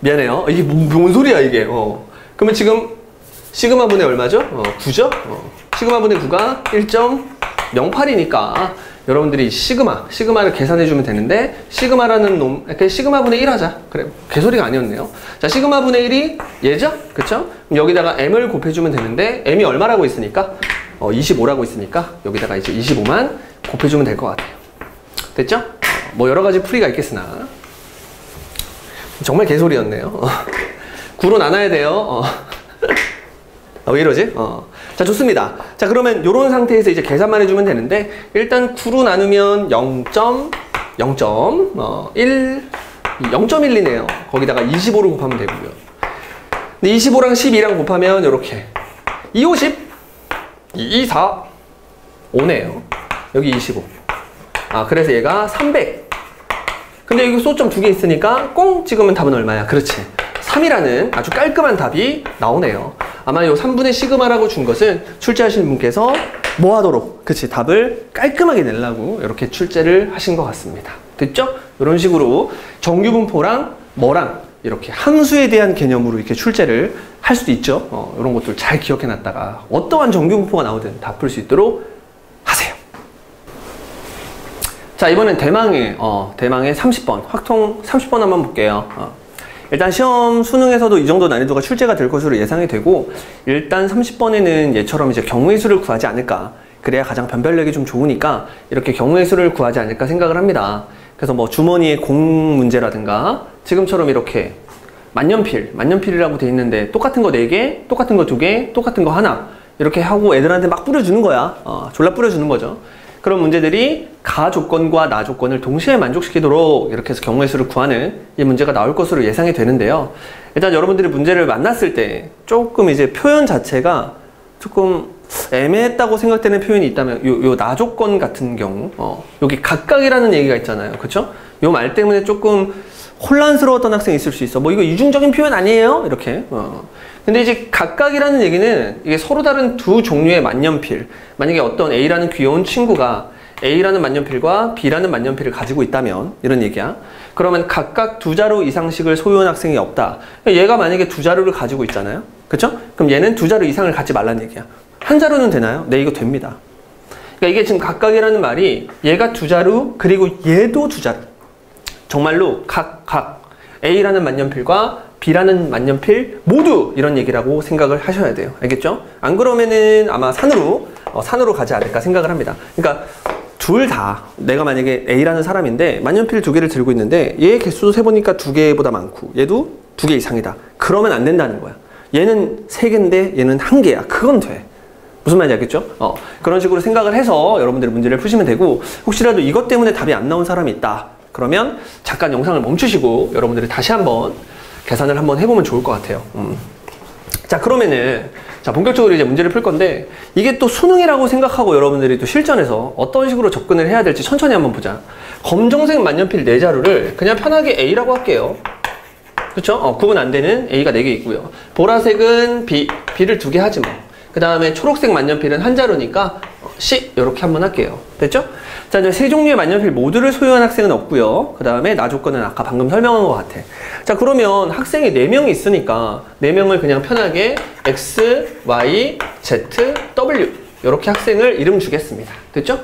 미안해요. 이게 뭔 소리야 이게. 그러면 지금 시그마분의 얼마죠? 9죠? 시그마분의 9가 1.08이니까 여러분들이 시그마를 계산해주면 되는데, 시그마라는 놈, 이렇게 시그마분의 1 하자. 그래, 개소리가 아니었네요. 자, 시그마분의 1이 얘죠? 그쵸? 그럼 여기다가 m을 곱해주면 되는데, m이 얼마라고 있으니까? 25라고 있으니까 여기다가 이제 25만 곱해주면 될 것 같아요. 됐죠? 뭐 여러 가지 풀이가 있겠으나 정말 개소리였네요. 9로 나눠야 돼요. 왜 이러지? 자, 좋습니다. 자, 그러면 이런 상태에서 이제 계산만 해주면 되는데, 일단 9로 나누면 0.1이네요. 거기다가 25로 곱하면 되고요. 근데 25랑 12랑 곱하면 이렇게 2, 50, 2, 4, 5네요. 여기 25. 그래서 얘가 300. 근데 여기 소점 2개 있으니까 꽁 찍으면 답은 얼마야? 그렇지. 3이라는 아주 깔끔한 답이 나오네요. 아마 요 3분의 시그마라고 준 것은 출제하시는 분께서 뭐 하도록, 그치, 답을 깔끔하게 내려고 이렇게 출제를 하신 것 같습니다. 됐죠? 이런 식으로 정규분포랑 뭐랑 이렇게 함수에 대한 개념으로 이렇게 출제를 할 수도 있죠. 이런 것들 잘 기억해 놨다가 어떠한 정규분포가 나오든 다 풀 수 있도록 하세요. 자, 이번엔 대망의 30번, 확통 30번 한번 볼게요. 일단 시험 수능에서도 이 정도 난이도가 출제가 될 것으로 예상이 되고, 일단 30번에는 얘처럼 이제 경우의 수를 구하지 않을까. 그래야 가장 변별력이 좀 좋으니까 이렇게 경우의 수를 구하지 않을까 생각을 합니다. 그래서 뭐 주머니에 공 문제라든가 지금처럼 이렇게 만년필이라고 돼 있는데 똑같은 거 4개, 똑같은 거 2개, 똑같은 거 하나 이렇게 하고 애들한테 막 뿌려주는 거야. 졸라 뿌려주는 거죠. 그런 문제들이 가 조건과 나 조건을 동시에 만족시키도록 이렇게 해서 경우의 수를 구하는 이 문제가 나올 것으로 예상이 되는데요. 일단 여러분들이 문제를 만났을 때 조금 이제 표현 자체가 조금 애매했다고 생각되는 표현이 있다면 요 나 조건 같은 경우 여기 각각이라는 얘기가 있잖아요. 그쵸? 요 말 때문에 조금 혼란스러웠던 학생이 있을 수 있어. 뭐 이거 이중적인 표현 아니에요? 이렇게. 근데 이제 각각이라는 얘기는 이게 서로 다른 두 종류의 만년필, 만약에 어떤 A라는 귀여운 친구가 A라는 만년필과 B라는 만년필을 가지고 있다면 이런 얘기야. 그러면 각각 2자루 이상씩을 소유한 학생이 없다. 얘가 만약에 2자루를 가지고 있잖아요. 그쵸? 그럼 얘는 2자루 이상을 갖지 말라는 얘기야. 1자루는 되나요? 네, 이거 됩니다. 그러니까 이게 지금 각각이라는 말이 얘가 2자루 그리고 얘도 2자루. 정말로 각 A라는 만년필과 B라는 만년필 모두 이런 얘기라고 생각을 하셔야 돼요. 알겠죠? 안 그러면은 아마 산으로 가지 않을까 생각을 합니다. 그러니까 둘 다 내가 만약에 A라는 사람인데 만년필 2개를 들고 있는데 얘 개수도 세보니까 2개보다 많고 얘도 2개 이상이다. 그러면 안 된다는 거야. 얘는 3개인데 얘는 1개야. 그건 돼. 무슨 말인지 알겠죠? 그런 식으로 생각을 해서 여러분들이 문제를 푸시면 되고, 혹시라도 이것 때문에 답이 안 나온 사람이 있다. 그러면 잠깐 영상을 멈추시고 여러분들이 다시 한번 계산을 한번 해보면 좋을 것 같아요. 자, 그러면은 본격적으로 이제 문제를 풀 건데, 이게 또 수능이라고 생각하고 여러분들이 또 실전에서 어떤 식으로 접근을 해야 될지 천천히 한번 보자. 검정색 만년필 4자루를 그냥 편하게 A라고 할게요. 그쵸? 구분 안 되는 A가 4개 있고요. 보라색은 B를 2개 하지 뭐. 그 다음에 초록색 만년필은 1자루니까 C 이렇게 한번 할게요. 됐죠? 자, 이제 3종류의 만년필 모두를 소유한 학생은 없고요. 그 다음에 나 조건은 아까 방금 설명한 것 같아. 자, 그러면 학생이 4명이 있으니까 4명을 그냥 편하게 X, Y, Z, W 이렇게 학생을 이름 주겠습니다. 됐죠?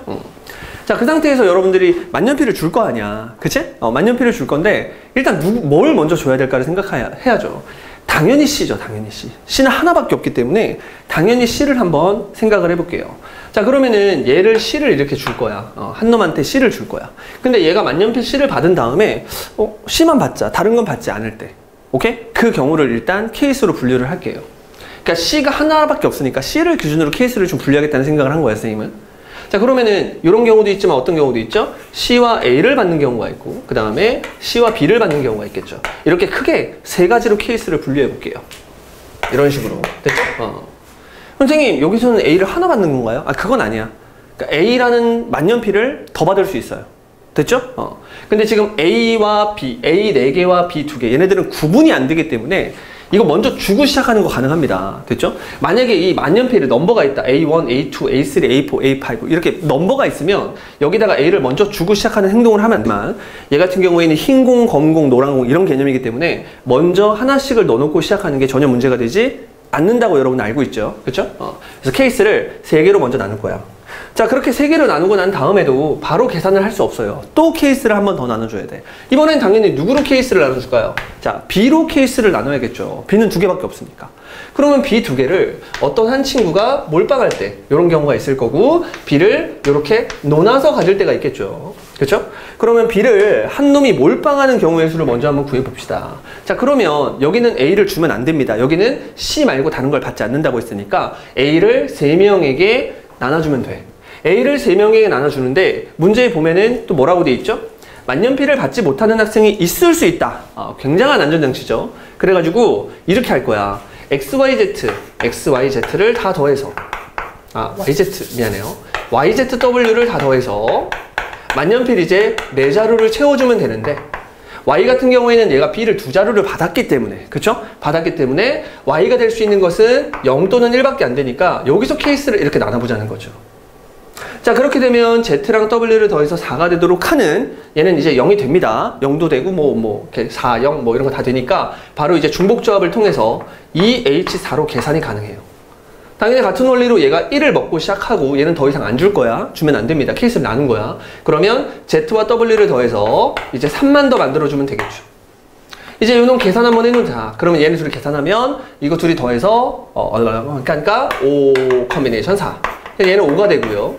자, 그 상태에서 여러분들이 만년필을 줄 거 아니야. 그치? 만년필을 줄 건데 일단 뭘 먼저 줘야 될까를 생각해야죠. 당연히 C죠. 당연히 C. C는 하나밖에 없기 때문에 당연히 C를 한번 생각을 해볼게요. 자, 그러면은 얘를 C를 이렇게 줄 거야. 한 놈한테 C를 줄 거야. 근데 얘가 만년필 C를 받은 다음에 C만 받자. 다른 건 받지 않을 때. 오케이? 그 경우를 일단 케이스로 분류를 할게요. 그러니까 C가 하나밖에 없으니까 C를 기준으로 케이스를 좀 분류하겠다는 생각을 한 거야, 선생님은. 자, 그러면은 이런 경우도 있지만 어떤 경우도 있죠? C와 A를 받는 경우가 있고, 그 다음에 C와 B를 받는 경우가 있겠죠. 이렇게 크게 3가지로 케이스를 분류해 볼게요. 이런 식으로. 됐죠? 선생님, 여기서는 A를 하나 받는 건가요? 그건 아니야. 그러니까 A라는 만년필을 더 받을 수 있어요. 됐죠? 근데 지금 A와 B, A 4개와 B 2개, 얘네들은 구분이 안 되기 때문에 이거 먼저 주고 시작하는 거 가능합니다. 됐죠? 만약에 이 만년필에 넘버가 있다. A1, A2, A3, A4, A5 이렇게 넘버가 있으면 여기다가 A를 먼저 주고 시작하는 행동을 하면 안 되지만, 얘 같은 경우에는 흰 공, 검 공, 노란 공 이런 개념이기 때문에 먼저 하나씩을 넣어놓고 시작하는 게 전혀 문제가 되지 않는다고 여러분 알고 있죠? 그렇죠? 그래서 케이스를 3개로 먼저 나눌 거야. 자, 그렇게 3개로 나누고 난 다음에도 바로 계산을 할 수 없어요. 또 케이스를 한 번 더 나눠줘야 돼. 이번엔 당연히 누구로 케이스를 나눠줄까요? 자, B로 케이스를 나눠야겠죠. B는 2개밖에 없으니까. 그러면 B 2개를 어떤 한 친구가 몰빵할 때 이런 경우가 있을 거고, B를 이렇게 논아서 가질 때가 있겠죠. 그렇죠? 그러면 B를 한 놈이 몰빵하는 경우의 수를 먼저 한번 구해봅시다. 자, 그러면 여기는 A를 주면 안 됩니다. 여기는 C 말고 다른 걸 받지 않는다고 했으니까 A를 3명에게 나눠주면 돼. A를 3명에게 나눠주는데 문제에 보면은 또 뭐라고 돼 있죠? 만년필을 받지 못하는 학생이 있을 수 있다. 굉장한 안전장치죠. 그래가지고 이렇게 할 거야. XYZ를 다 더해서 YZ 미안해요. YZW를 다 더해서 만년필 이제 4자루를 채워주면 되는데, Y 같은 경우에는 얘가 B를 2자루를 받았기 때문에, 그쵸? 받았기 때문에 Y가 될 수 있는 것은 0 또는 1밖에 안 되니까 여기서 케이스를 이렇게 나눠보자는 거죠. 자, 그렇게 되면 Z랑 W를 더해서 4가 되도록 하는 얘는 이제 0이 됩니다. 0도 되고 이렇게 4, 0 이런 거 다 되니까 바로 이제 중복조합을 통해서 2H4로 계산이 가능해요. 당연히 같은 원리로 얘가 1을 먹고 시작하고 얘는 더 이상 안 줄 거야. 주면 안 됩니다. 케이스를 나눈 거야. 그러면 Z와 W를 더해서 이제 3만 더 만들어주면 되겠죠. 이제 요놈 계산 한번 해놓자. 그러면 얘네 둘이 계산하면 이거 둘이 더해서 그러니까 5 컨비네이션 4. 얘는 5가 되고요.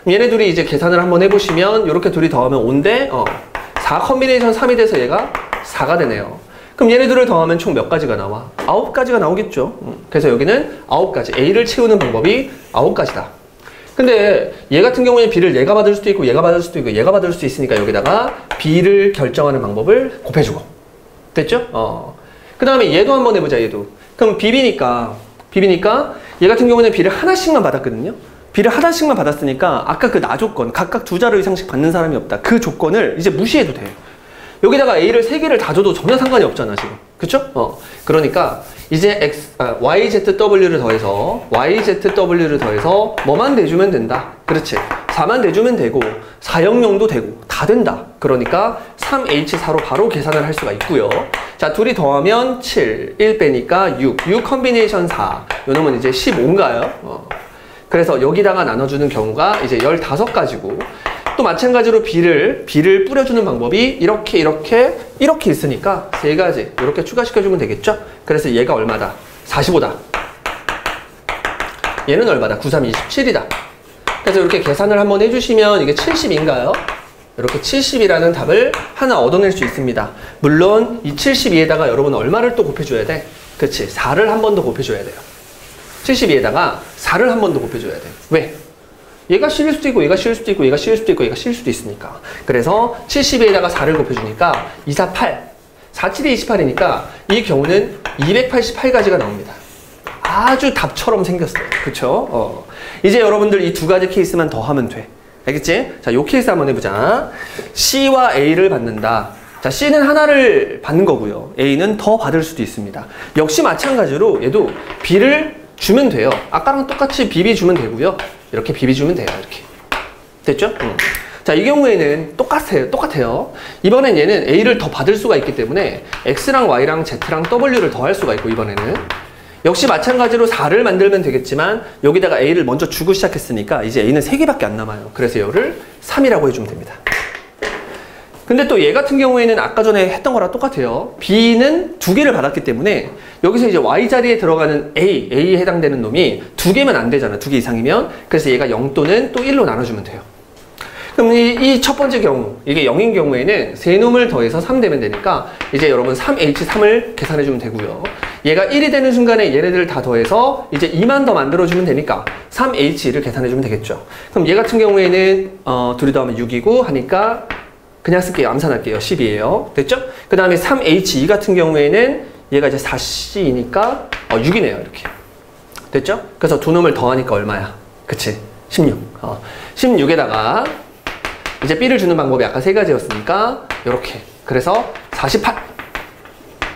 얘네 둘이 이제 계산을 한번 해보시면 이렇게 둘이 더하면 5인데 4 컨비네이션 3이 돼서 얘가 4가 되네요. 그럼 얘네 둘을 더하면 총 몇 가지가 나와? 9가지가 나오겠죠. 그래서 여기는 9가지. A를 채우는 방법이 9가지다. 근데 얘 같은 경우에는 B를 얘가 받을 수도 있고 얘가 받을 수도 있고 얘가 받을 수도 있으니까 여기다가 B를 결정하는 방법을 곱해주고. 됐죠? 그 다음에 얘도 한번 해보자, 얘도. 그럼 B니까 얘 같은 경우는 B를 하나씩만 받았거든요. B를 하나씩만 받았으니까 아까 그 나 조건, 각각 2자료 이상씩 받는 사람이 없다. 그 조건을 이제 무시해도 돼요. 여기다가 A를 3개를 다 줘도 전혀 상관이 없잖아, 지금. 그쵸? 그러니까 이제 YZW를 더해서 뭐만 대주면 된다. 그렇지. 4만 대주면 되고 400도 되고 다 된다. 그러니까 3H4로 바로 계산을 할 수가 있고요. 자, 둘이 더하면 7, 1 빼니까 6 컨비네이션 4. 요 놈은 이제 15인가요? 그래서 여기다가 나눠주는 경우가 이제 15가지고 또 마찬가지로 B를 뿌려주는 방법이 이렇게 있으니까 3가지 이렇게 추가시켜주면 되겠죠? 그래서 얘가 얼마다? 45다. 얘는 얼마다? 9, 3, 27이다. 그래서 이렇게 계산을 한번 해주시면 이게 70인가요? 이렇게 70이라는 답을 하나 얻어낼 수 있습니다. 물론 이 72에다가 여러분 얼마를 또 곱해줘야 돼? 그치, 4를 한 번 더 곱해줘야 돼요. 72에다가 4를 한 번 더 곱해줘야 돼. 왜? 얘가 C일 수도 있고 얘가 C일 수도 있고 얘가 C일 수도 있고 얘가 C일 수도 있으니까. 그래서 72에다가 4를 곱해주니까 2, 4, 8 4, 7이 28이니까 이 경우는 288가지가 나옵니다. 아주 답처럼 생겼어요. 그쵸? 이제 여러분들 이 2가지 케이스만 더 하면 돼. 알겠지? 자, 요 케이스 한번 해보자. C와 A를 받는다. 자, C는 하나를 받는 거고요. A는 더 받을 수도 있습니다. 역시 마찬가지로 얘도 B를 주면 돼요. 아까랑 똑같이 BB 주면 되고요. 이렇게 BB 주면 돼요. 이렇게. 됐죠? 자, 이 경우에는 똑같아요. 이번엔 얘는 A를 더 받을 수가 있기 때문에 X랑 Y랑 Z랑 W를 더할 수가 있고, 이번에는. 역시 마찬가지로 4를 만들면 되겠지만 여기다가 A를 먼저 주고 시작했으니까 이제 A는 3개밖에 안 남아요. 그래서 얘를 3이라고 해주면 됩니다. 근데 또 얘 같은 경우에는 아까 전에 했던 거랑 똑같아요. B는 2개를 받았기 때문에 여기서 이제 Y 자리에 들어가는 A에 해당되는 놈이 2개면 안 되잖아. 2개 이상이면. 그래서 얘가 0 또는 또 1로 나눠주면 돼요. 그럼 이 첫 번째 경우, 이게 0인 경우에는 3놈을 더해서 3 되면 되니까 이제 여러분 3H3을 계산해주면 되고요. 얘가 1이 되는 순간에 얘네들을 다 더해서 이제 2만 더 만들어주면 되니까 3H2를 계산해주면 되겠죠. 그럼 얘 같은 경우에는 둘이 더하면 6이고 하니까 그냥 쓸게요. 암산할게요. 10이에요. 됐죠? 그 다음에 3H2 같은 경우에는 얘가 이제 4C니까 6이네요. 이렇게. 됐죠? 그래서 두 놈을 더하니까 얼마야? 그치? 16. 16에다가 이제 B를 주는 방법이 아까 3가지였으니까 이렇게. 그래서 48.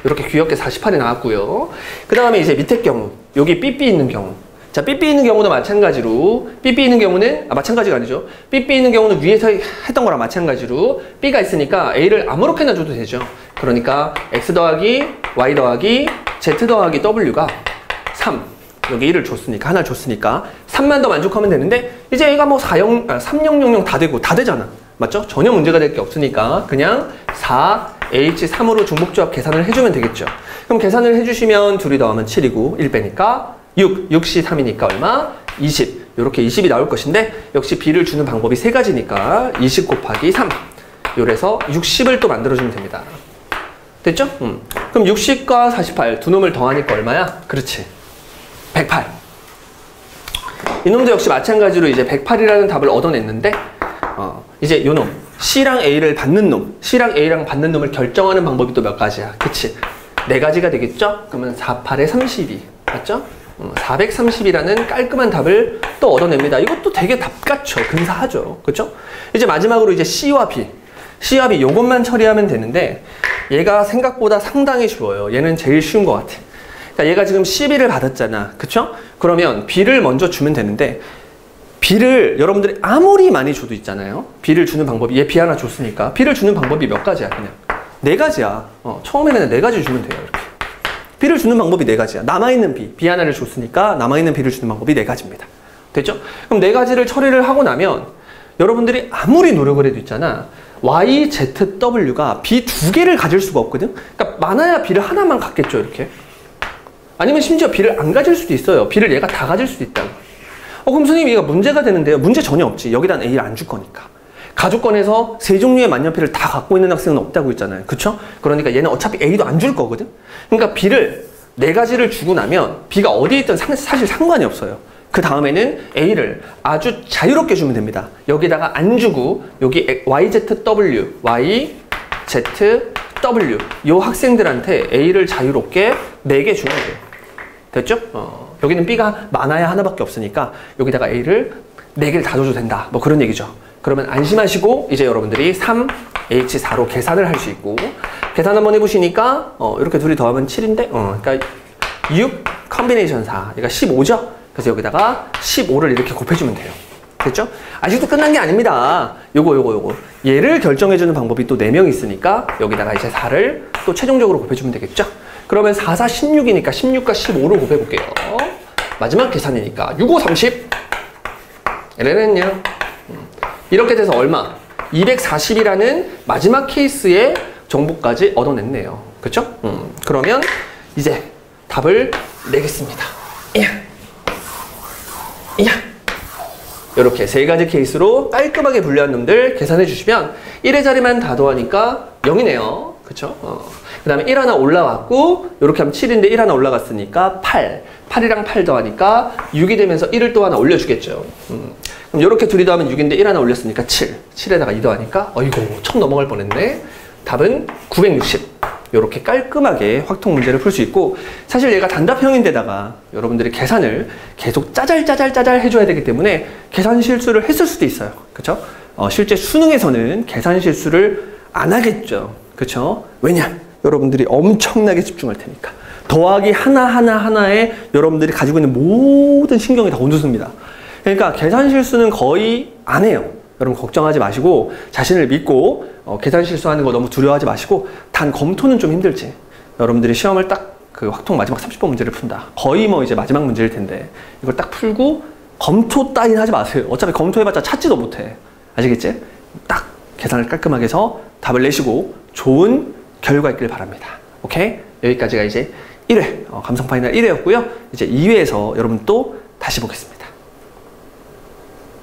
이렇게 귀엽게 48이 나왔고요. 그 다음에 이제 밑에 경우, 여기 삐삐 있는 경우. 자, 삐삐 있는 경우도 마찬가지로, 삐삐 있는 경우는, 마찬가지가 아니죠. 삐삐 있는 경우는 위에서 했던 거랑 마찬가지로 B가 있으니까 A를 아무렇게나 줘도 되죠. 그러니까 X 더하기 Y 더하기 Z 더하기 W가 3. 여기 1을 줬으니까, 하나를 줬으니까 3만 더 만족하면 되는데 이제 얘가 뭐 3000 다 되고 다 되잖아. 맞죠? 전혀 문제가 될 게 없으니까 그냥 4H3으로 중복조합 계산을 해주면 되겠죠. 그럼 계산을 해주시면 둘이 더하면 7이고 1 빼니까 6, 6C 3이니까 얼마? 20. 이렇게 20이 나올 것인데 역시 B를 주는 방법이 3가지니까 20 곱하기 3. 요래서 60을 또 만들어주면 됩니다. 됐죠? 그럼 60과 48 두 놈을 더하니까 얼마야? 그렇지. 108. 이놈도 역시 마찬가지로 이제 108이라는 답을 얻어냈는데 이제 요놈 C랑 A를 받는 놈, C랑 A랑 받는 놈을 결정하는 방법이 또 몇 가지야. 그치? 4가지가 되겠죠? 그러면 4, 8에 32. 맞죠? 430이라는 깔끔한 답을 또 얻어냅니다. 이것도 되게 답 같죠? 근사하죠? 그쵸? 이제 마지막으로 이제 C와 B. C와 B 요것만 처리하면 되는데 얘가 생각보다 상당히 쉬워요. 얘는 제일 쉬운 것 같아. 그러니까 얘가 지금 12를 받았잖아. 그쵸? 그러면 B를 먼저 주면 되는데 B를 여러분들이 아무리 많이 줘도 있잖아요. B를 주는 방법이, 얘 B 하나 줬으니까 B를 주는 방법이 몇 가지야? 그냥 4가지야. 처음에는 4가지 주면 돼요. 이렇게 B를 주는 방법이 4가지야. 남아있는 B 하나를 줬으니까 남아있는 B를 주는 방법이 4가지입니다. 됐죠? 그럼 4가지를 처리를 하고 나면 여러분들이 아무리 노력을 해도 있잖아, Y, Z, W가 B 2개를 가질 수가 없거든? 그러니까 많아야 B를 하나만 갖겠죠, 이렇게. 아니면 심지어 B를 안 가질 수도 있어요. B를 얘가 다 가질 수도 있다고. 그럼 선생님, 얘가 문제가 되는데요? 문제 전혀 없지. 여기다 A를 안 줄 거니까. 가족권에서 3종류의 만년필을 다 갖고 있는 학생은 없다고 했잖아요. 그쵸? 그러니까 얘는 어차피 A도 안 줄 거거든? 그러니까 B를 4가지를 주고 나면 B가 어디에 있든 사실 상관이 없어요. 그 다음에는 A를 아주 자유롭게 주면 됩니다. 여기다가 안 주고 여기 YZW, YZW 요 학생들한테 A를 자유롭게 4개 주면 돼요. 됐죠? 여기는 B가 많아야 하나밖에 없으니까 여기다가 A를 4개를 다 줘도 된다. 뭐 그런 얘기죠. 그러면 안심하시고 이제 여러분들이 3H4로 계산을 할 수 있고, 계산 한번 해보시니까 이렇게 둘이 더하면 7인데 그러니까 6 컨비네이션 4, 그러니까 15죠? 그래서 여기다가 15를 이렇게 곱해주면 돼요. 됐죠? 아직도 끝난 게 아닙니다. 요거. 얘를 결정해주는 방법이 또 4명 있으니까 여기다가 이제 4를 또 최종적으로 곱해주면 되겠죠? 그러면 4, 4, 16이니까 16과 15를 곱해볼게요. 마지막 계산이니까 6, 5, 30. 얘는요. 이렇게 돼서 얼마? 240이라는 마지막 케이스의 정보까지 얻어냈네요. 그쵸? 그러면 이제 답을 내겠습니다. 이렇게 3가지 케이스로 깔끔하게 분류한 놈들 계산해 주시면 1의 자리만 다 더하니까 0이네요. 그쵸? 그 다음에 1 하나 올라왔고, 이렇게 하면 7인데 1 하나 올라갔으니까 8. 8이랑 8 더하니까 6이 되면서 1을 또 하나 올려주겠죠. 그럼 이렇게 둘이 더하면 6인데 1 하나 올렸으니까 7. 7에다가 2 더하니까 어이구, 1000 넘어갈 뻔했네. 답은 960. 이렇게 깔끔하게 확통 문제를 풀 수 있고, 사실 얘가 단답형인데다가 여러분들이 계산을 계속 짜잘짜잘 해줘야 되기 때문에 계산 실수를 했을 수도 있어요. 그쵸? 실제 수능에서는 계산 실수를 안 하겠죠. 그쵸? 왜냐? 여러분들이 엄청나게 집중할 테니까. 더하기 하나하나에 여러분들이 가지고 있는 모든 신경이 다 곤두섭니다. 그러니까 계산 실수는 거의 안 해요. 여러분 걱정하지 마시고 자신을 믿고 계산 실수하는 거 너무 두려워하지 마시고, 단 검토는 좀 힘들지. 여러분들이 시험을 딱 그 확통 마지막 30번 문제를 푼다. 거의 뭐 이제 마지막 문제일 텐데 이걸 딱 풀고 검토 따윈 하지 마세요. 어차피 검토해봤자 찾지도 못해. 아시겠지? 딱 계산을 깔끔하게 해서 답을 내시고 좋은 결과 있길 바랍니다. 오케이? 여기까지가 이제 1회 감성 파이널 1회였고요. 이제 2회에서 여러분 또 다시 보겠습니다.